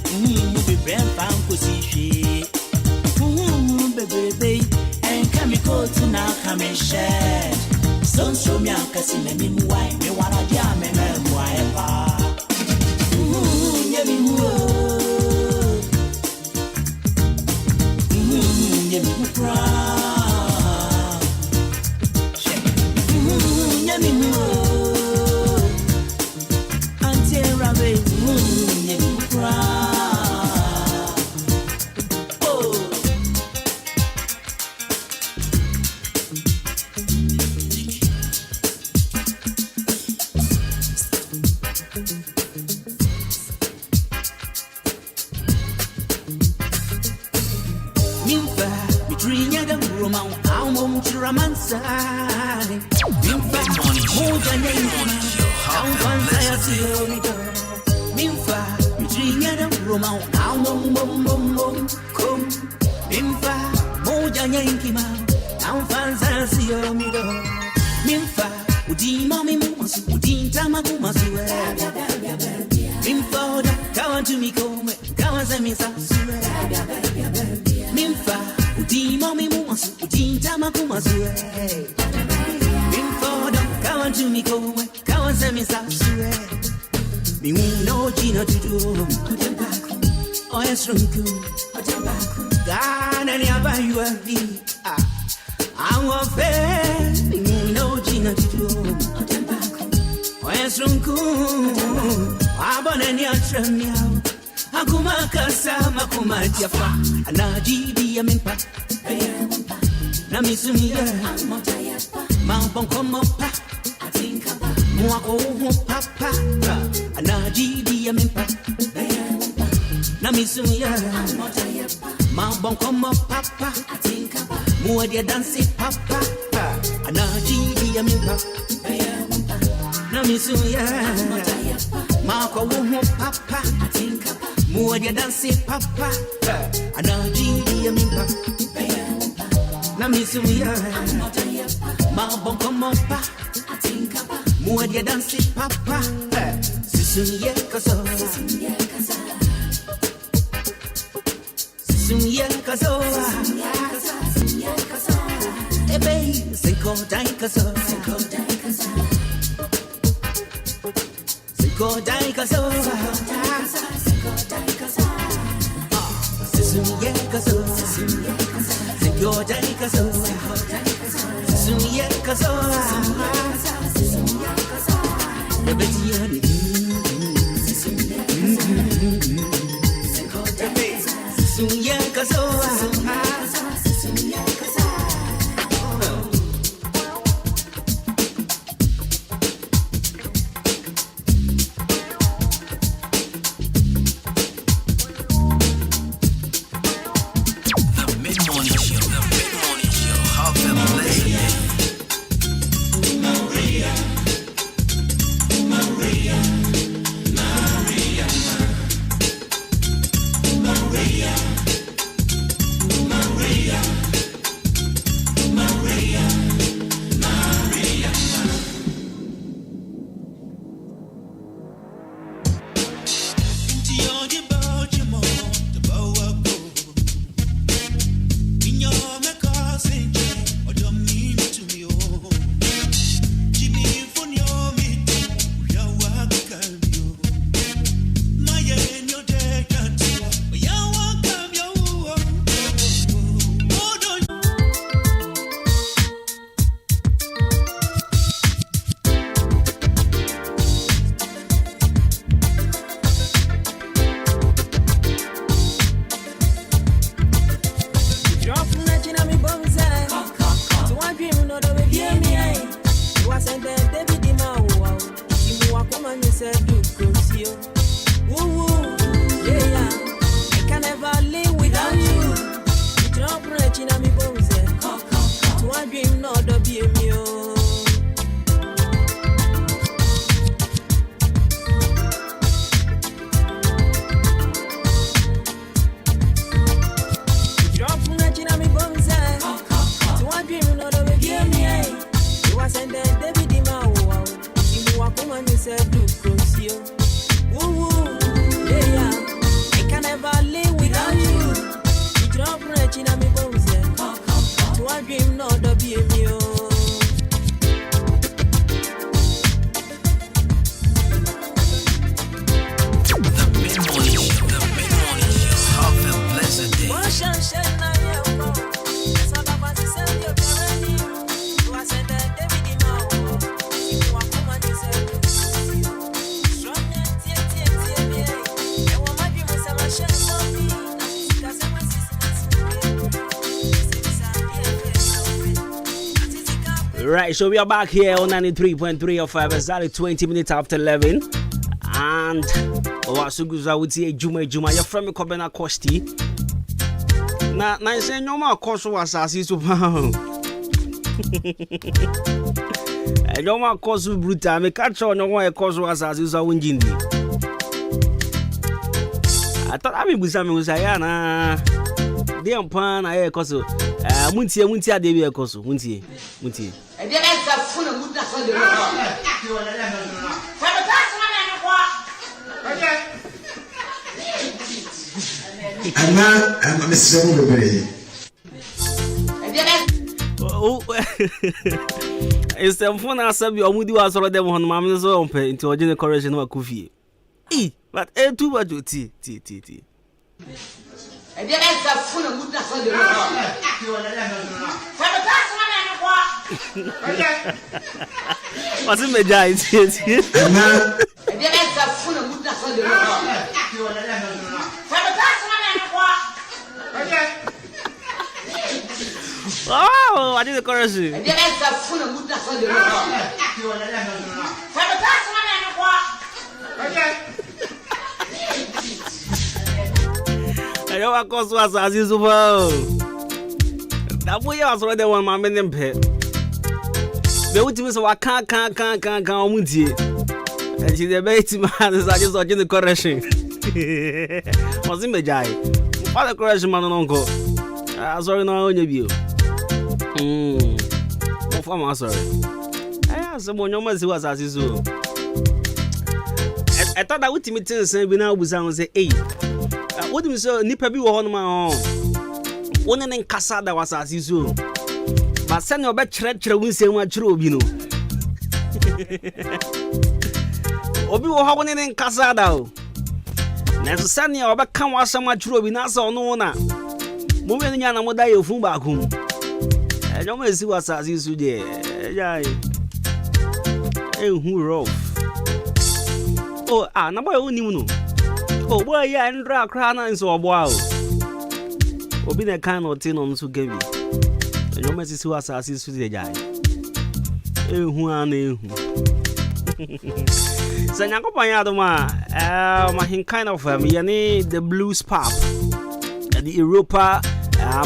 be brand found pussy. Baby, and come go to now, come and share. Don't show me a casino, me why me wanna jam and why. Right, so we are back here on 93.3 of 5, exactly 20 minutes after 11. And Wasuguza would say Juma, you're from Kobena Kosti. Now, I say no more course was as is to pound. I don't want cause of brutal. I catch on no more cause was as is a windy. I thought I mean, with some Sayana. Dear Pan, I cause Muntia, Debbie Coso, Muntie. And then I got full of good for the and now I'm a Mr. Overbury. Oh, it's the phone I said, you was already on Mamma's own pay into a general correction of a coffee. But too much tea. And then I got full of good for the what's in the giant? And then I got full of good for the oh, I did the correction. And then I got full of good for the I know what cause was as usual. That boy was already one my men pet. The ultimate so I can't muntie. And she's a baby man, is I just watching the correction. Was in the jai. Father correction, man, uncle. I sorry, no, on your view. I'm sorry. I asked someone your mother was as usual. I thought that would meet say we now was on say, hey, what do you say? Nipper be on my own. One in Casada was as usual. But send your bed church, we say what true, you know. Obi wo hawo ne nkasa da o na so sane ya obeka wa asama churo bi na so no na mo me nya na mo da ye fun ba kum e jo me si wasa si su je ja e hu rough oh na boy oni mu no oh boy ya ndra kra na nso obo a obi na kan no tin no so gabi e jo me si wasa si su je ja e hu ana e hu Sanyakopan Adwuma Ahenkan Fm yani the Blues Pop the Europa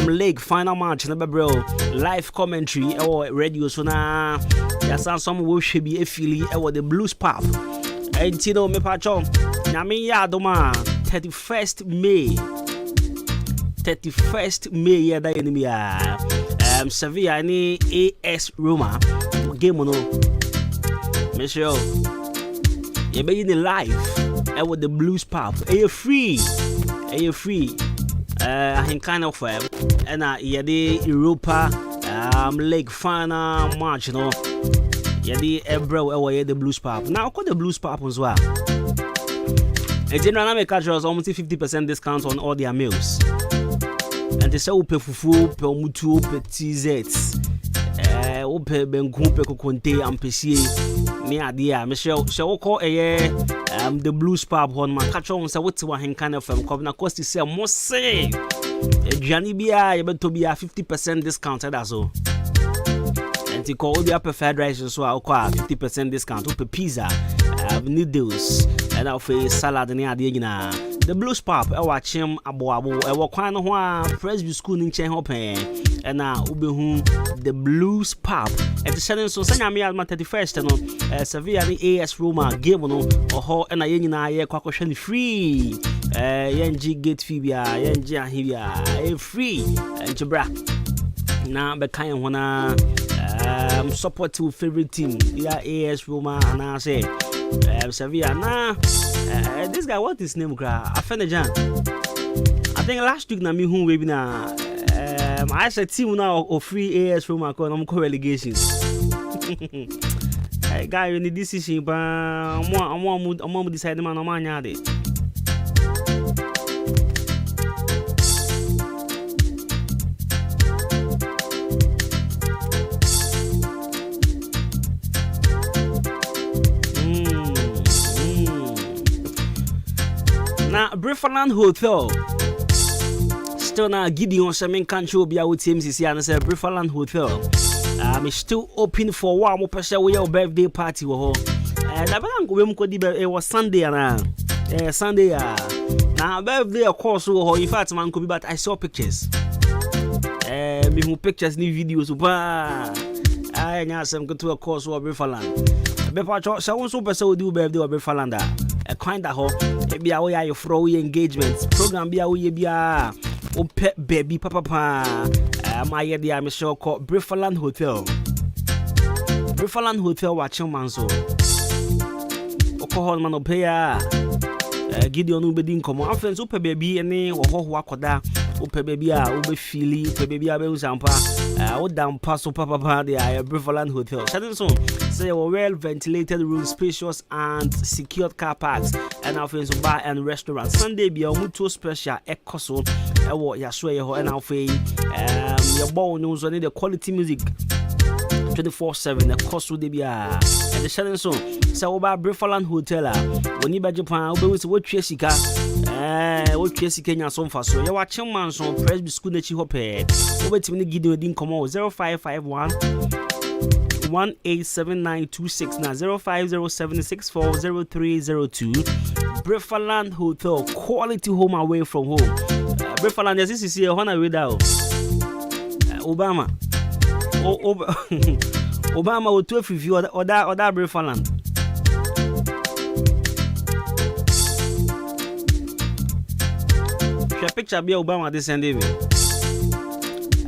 League final match na bebro live commentary or radio so na ya san some wo hwe bi afili e the Blues Pop entino me pacho na me ya Adwuma 31st May ya da enemy Sevilla ni AS Roma game no Michelle, you're being live with the Blues Pop. Are you free? Ahenkan Fm and you're the Europa League final match, you know. You're the Ebro, the Blues Pop. Now, call the Blues Pop as well. A general make us almost 50% discount on all their meals. And they say, pay fufu, pay mutu, pay TZs. Ope benku pe kokonte ampesi me ade Michelle so call the Blues Pub on ma catch on say what Ahenkan Fm come na cost say mo say Johnny bia you beto bia 50% discount that's all and to call the preferred rice so I call 50% discount to pizza noodles and of salad ni ade nyina the Blues Pub e watch him abo e wo kwan no ho a Presby school ni nchen hopen and now ubehu the Blues Pub at the setting so sanya me alma 31st no Sevilla ni AS Roma game no oho na ye nyina ye kwakohwe ni free yenji gate fee bia yenji ahibia free entibra na be kan ho na support to favorite team ya AS Roma and I say Sevilla na this guy what his name kra Afenejan I think last week na me hu we bi na I said team now of free AS Roma call no relegation hey guy you need decision ba mo decide man no man nya de na Brifaland Hotel still na Gideon Shamin Kancho bia wo TMCC and say Brifaland Hotel I'm still open for one more person with your birthday party. It was Sunday and Sunday. Now birthday of course. In fact, man could be, but I saw pictures. Me pictures, new videos. I know some go to a course or Befaland. Before so super so do birthday or Befalanda. A kind of ho. Be away your throwy engagements. Program be away be a pet baby papa. My idea, I'm sure called Brifaland Hotel. Brifaland Hotel, watching manso. Okohol man opea. Gideon Ubedin come on, friends, Upe baby, and name or Wakoda, Upe baby, Ube Philly, Upe baby, Zampa, would down pass Papa Party, Brifaland Hotel. Shadden soon, say well ventilated rooms, spacious and secured car parks, and our friends bar and restaurant. Sunday be a mutual special, Ecoso, Yasway, and our fay, your ball news on the quality music 24/7, the cost would be and the Shadden soon. So about Brifaland Hotel, when you by Japan, we will what Jessica, what Jessica Kenya son for so. You watch him man so press school that you hope over to me give you a ding come on 0551 187926 now 0507640302. Brifaland Hotel, quality home away from home. Brifaland, this is here on away down. Obama. Obama will 12 if you or that Brifaland. Picture be Obama this Sunday.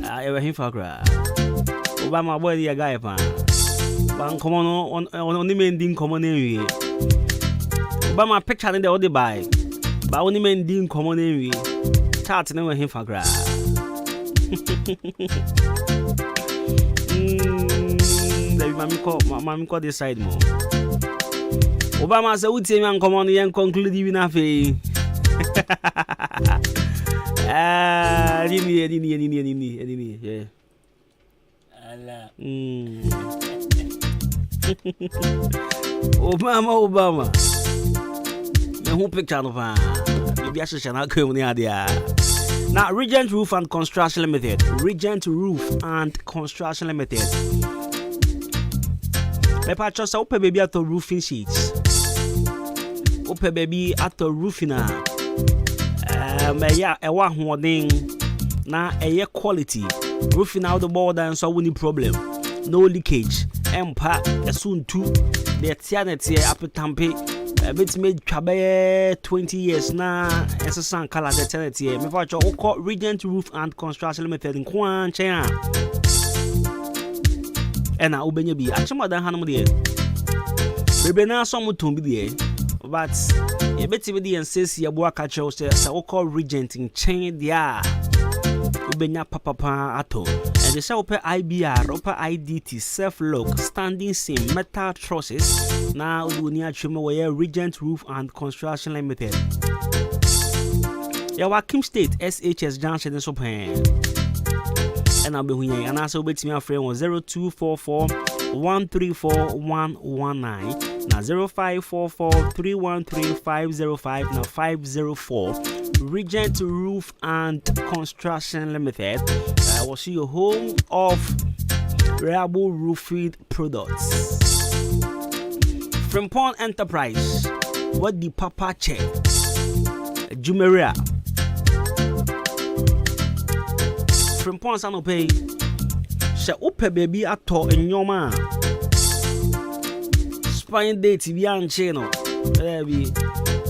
I ever him for Obama boy the guy pan. Ban come on the men didn't come on anyway. Obama picture in the other by. But only men didn't come on anyway. Chat never him for Mammy call this side more. Obama said, would say, man, come on, and conclude even a fee. Yeah. Obama. Who picked out of maybe I should not come near there. Now, Regent Roof and Construction Limited. Regent Roof and Construction Limited. Me purchase open baby at the roofing sheets. Open baby at the roofing yeah, a one hoarding na a quality roofing out the border and so any problem. No leakage. Empire soon too. The Tianeti up Tampe. A bit made Chabe 20 years now. As a son color the Tianeti. Me purchase Regent Roof and Construction Limited in Kwan China. And I will be actually than Hanum dear. Baby now some to be there. But you bet me and says your work at your so called Regent in chain dia. Ubenya papa ato. And the shall pay IBR, upper IDT, self lock, standing seam, metal trusses. Now do near Chimoya Regent Roof and Construction Limited. Your Kim State SHS Junction in Sopan. And I'll be here and also bet me a friend was 0244 134 119 now 0544 313 505 now 504 Regent Roof and Construction Limited. I will see your home of reliable roofing products. Frimpong Enterprise, what the Papa check? Jumeria. Frimpong Sanope. She upe baby ato in your man. Spine date be on channel.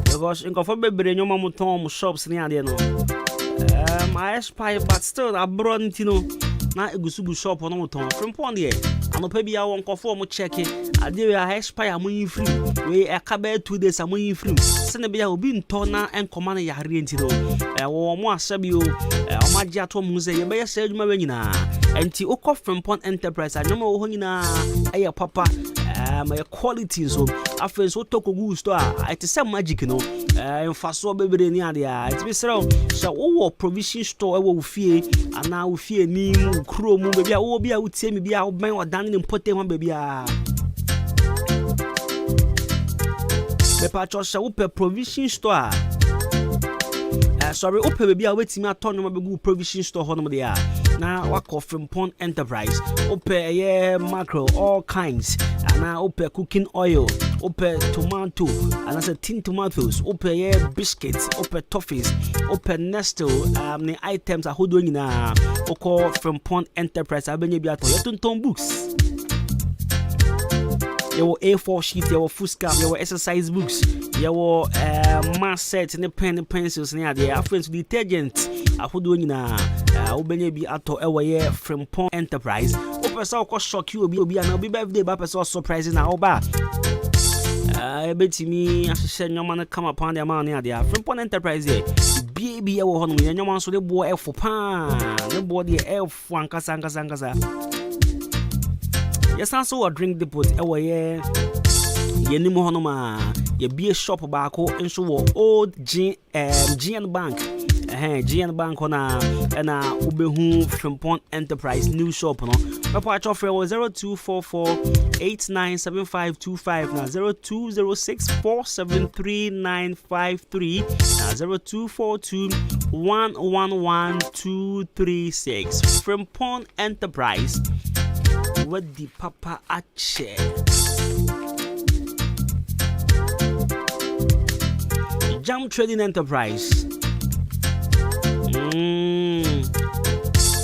Because in coffee baby in your mom tom shops near there no. I spy but still I brought it na egusugu shop on no tom. Frimpong there. Ano pe bia won coffee mo check it. Ade we I spy amun free. We e ka be 2 days amun free. Se ne bia obi nto na enkoma na yare ntino. Wo mo asabi o. O maji ato mu ze ye be ye se adwuma we nyina. Enti ukọ Frimpong Enterprise anyoma wo nyina eye papa my quality so afen so tokogu store it is magic no enfaso bebere ni ade it be sero so wo provision store wo fie ana wo fie ni mu kro mu bebia wo bia utie mi bia wo ban odan ni mpote ho bebia be pa cho so wo provision store sorry ope bebia wetimi ato no begu provision store ho no de Now work of Frimpong Enterprise. Open mackerel, all kinds. And now open cooking oil. Open tomato. And I said tin tomatoes. Open biscuits. Open toffees. Open Nestle. The items are who doing na. Oko Frimpong Enterprise. I benye biato. Yetunton books. Your A4 sheet, your foolscap, your exercise books, your math set, and pen and pencils, and the friends detergent. I would do na Ubenya be at our Frimpong Enterprise. Open so shock you be an be birthday, but so surprising now. I bet me, as I said, no man come upon the money at the Frimpong Enterprise. Baby, I will home with no one so the boy F for pan, the body F1 Casanga. Yes, I saw a drink depot away. Yenimu Honoma, ye be a shop barco and so old GN Bank. GN Bank on a Ubehu Frimpong Enterprise new shop. No, my part offer was 0244-897525 now 0206473953 now 0242-111236 Frimpong Enterprise. What the papa ache Jam Trading Enterprise.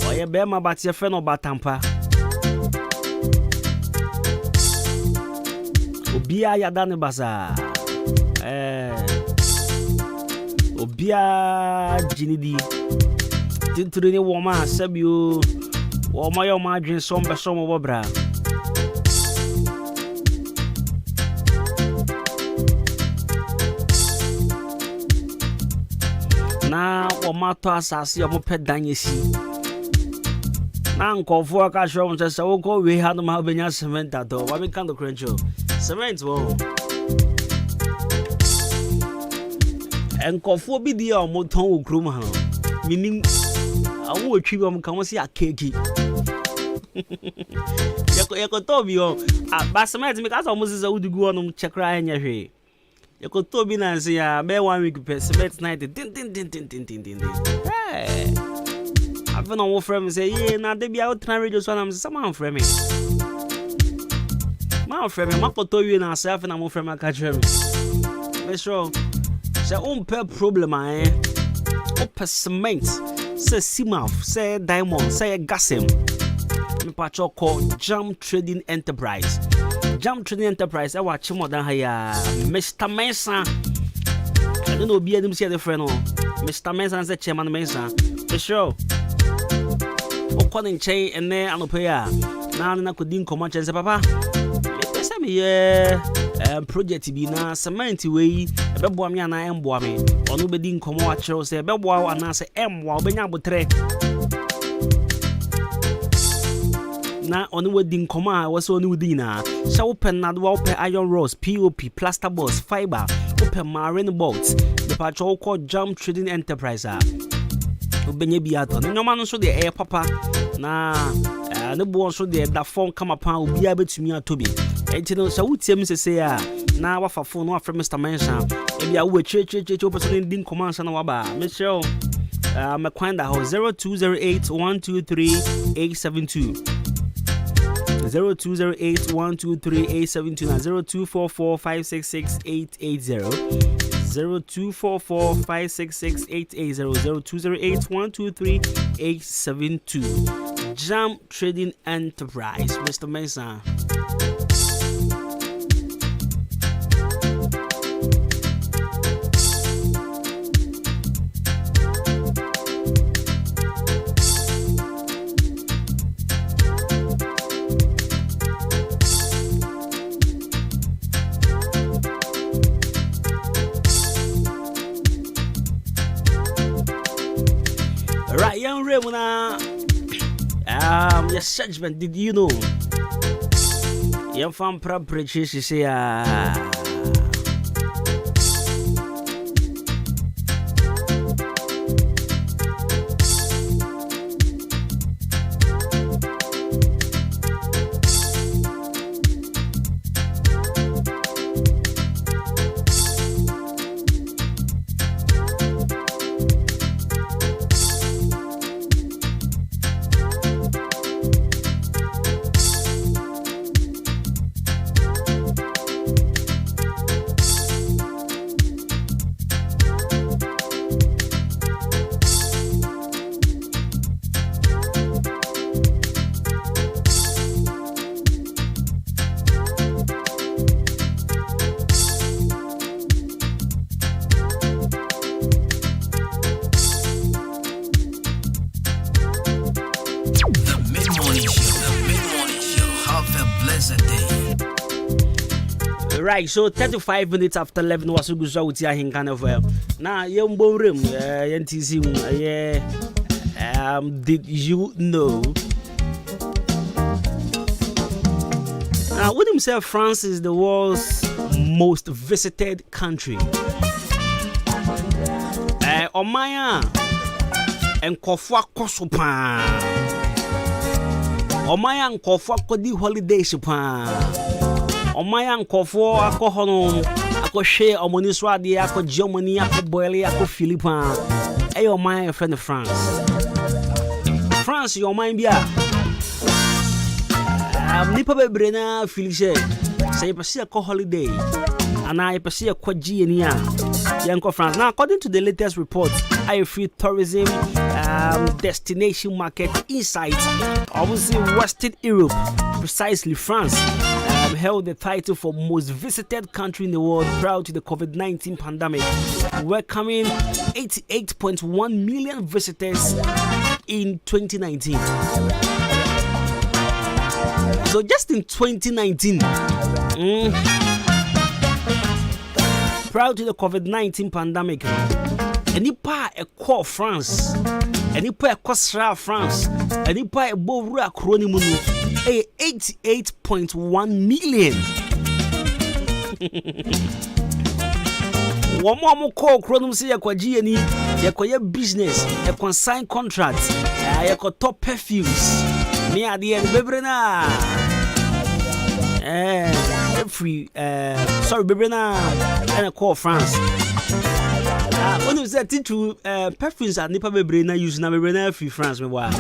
Oh, yeah, bear my bat your friend or batampa. Obia Yadane Baza. Obia Jinidi. Tinturini woman, Sabu. Oh, my margin, some over bra. Now, or my toss, I see a moped dynasty. Now, call for a cash room, says I will go. We had my Albania cement that door. Why we can't do crencho? Cement, whoa. And call for be the moton groomer, meaning. I will treat them come see a cakey. You could tell me, but some because almost I would go on check right in your way. You could tell me, Nancy, bear 1 week per cement night. Hey, I've been on friend say, yeah, now they be out trying radio, so I'm someone from me. My friend, my photo you and myself, and I'm from my country. Make sure, so per problem, open cement. Say Simaf, say Diamond, say Gassem. Me pacho called Jam Trading Enterprise. Jam Trading Enterprise, I watch more than here. Mr. Mesa. I don't know, be a the friend. Mr. Mesa and the chairman Mesa. The show. O calling chain and then I'll pay. Now I could ding come and say, Papa. Let's have project be now, cement way. Bebo me and I am boy me. Or nobody come watch you say Bebo and I say while Benya Butre. Now on the wedding coma was on Udina. Shall open not open iron rods, POP, plaster boards, fiber, open marine boats. The patrol called Jam Trading Enterprise. Benya Biato. No man so the air papa. Nah, the boy so the phone come upon will be able to me to be. And you know, so would say, now what for phone or from Mr. Mansion. If you are church person in commands and our Michelle McQuanda 0208-123-872 0208-123-872 0244-566-880 0244-566-880 0208-123-872 Jam Trading Enterprise, Mr. Mason. Right, young Ramona. Your judgment, did you know? Your fan proper she say, Right, so 35 minutes after 11 was Ugusa with Ahenkan FM. Now, young Borim, did you know? Now, with himself, France is the world's most visited country. Omaya and Kofwa Kosopa. Omaya and Kofwa Kodi holiday Supa. Omaya and Kofo Akohono, Ako Shea, Omoniswadi, Ako Germany, Ako Boyle, Ako Philippa. Hey, Omaya, friend of France. France, your mind, yeah. Nipa bebrena Felice. Say you pursue a holiday. And I pursue a quadji in Yanko France. Now, according to the latest report, IFE Tourism Destination Market Insights, obviously Western Europe, precisely France, held the title for most visited country in the world prior to the COVID-19 pandemic, welcoming 88.1 million visitors in 2019. So just in 2019, prior to the COVID-19 pandemic, enipa ekɔ France, enipa ekɔ France, enipa ebowura kroni mu no 88.1 million. Womo call kroni say yakwaji eni, yakɔye business, yakɔ contract, yakɔ top perfumes. Me at the end, Bebrena. Sorry, Bebrena, and I call France. When you said to perfumes at Nipa Bebrena, use na Bebrena free France, me why?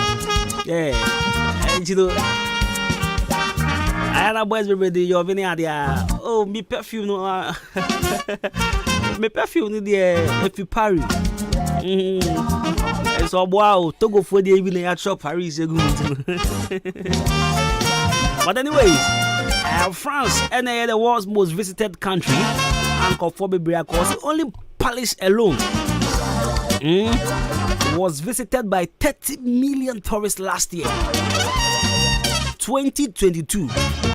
Yeah, and you know, I had a boys Bebrena, you're very idea. Oh, me perfume, no, me perfume, if you Paris. So wow, Togo for the evening at shop Paris. But anyways, France and the world's most visited country, and was only Paris alone was visited by 30 million tourists last year, 2022.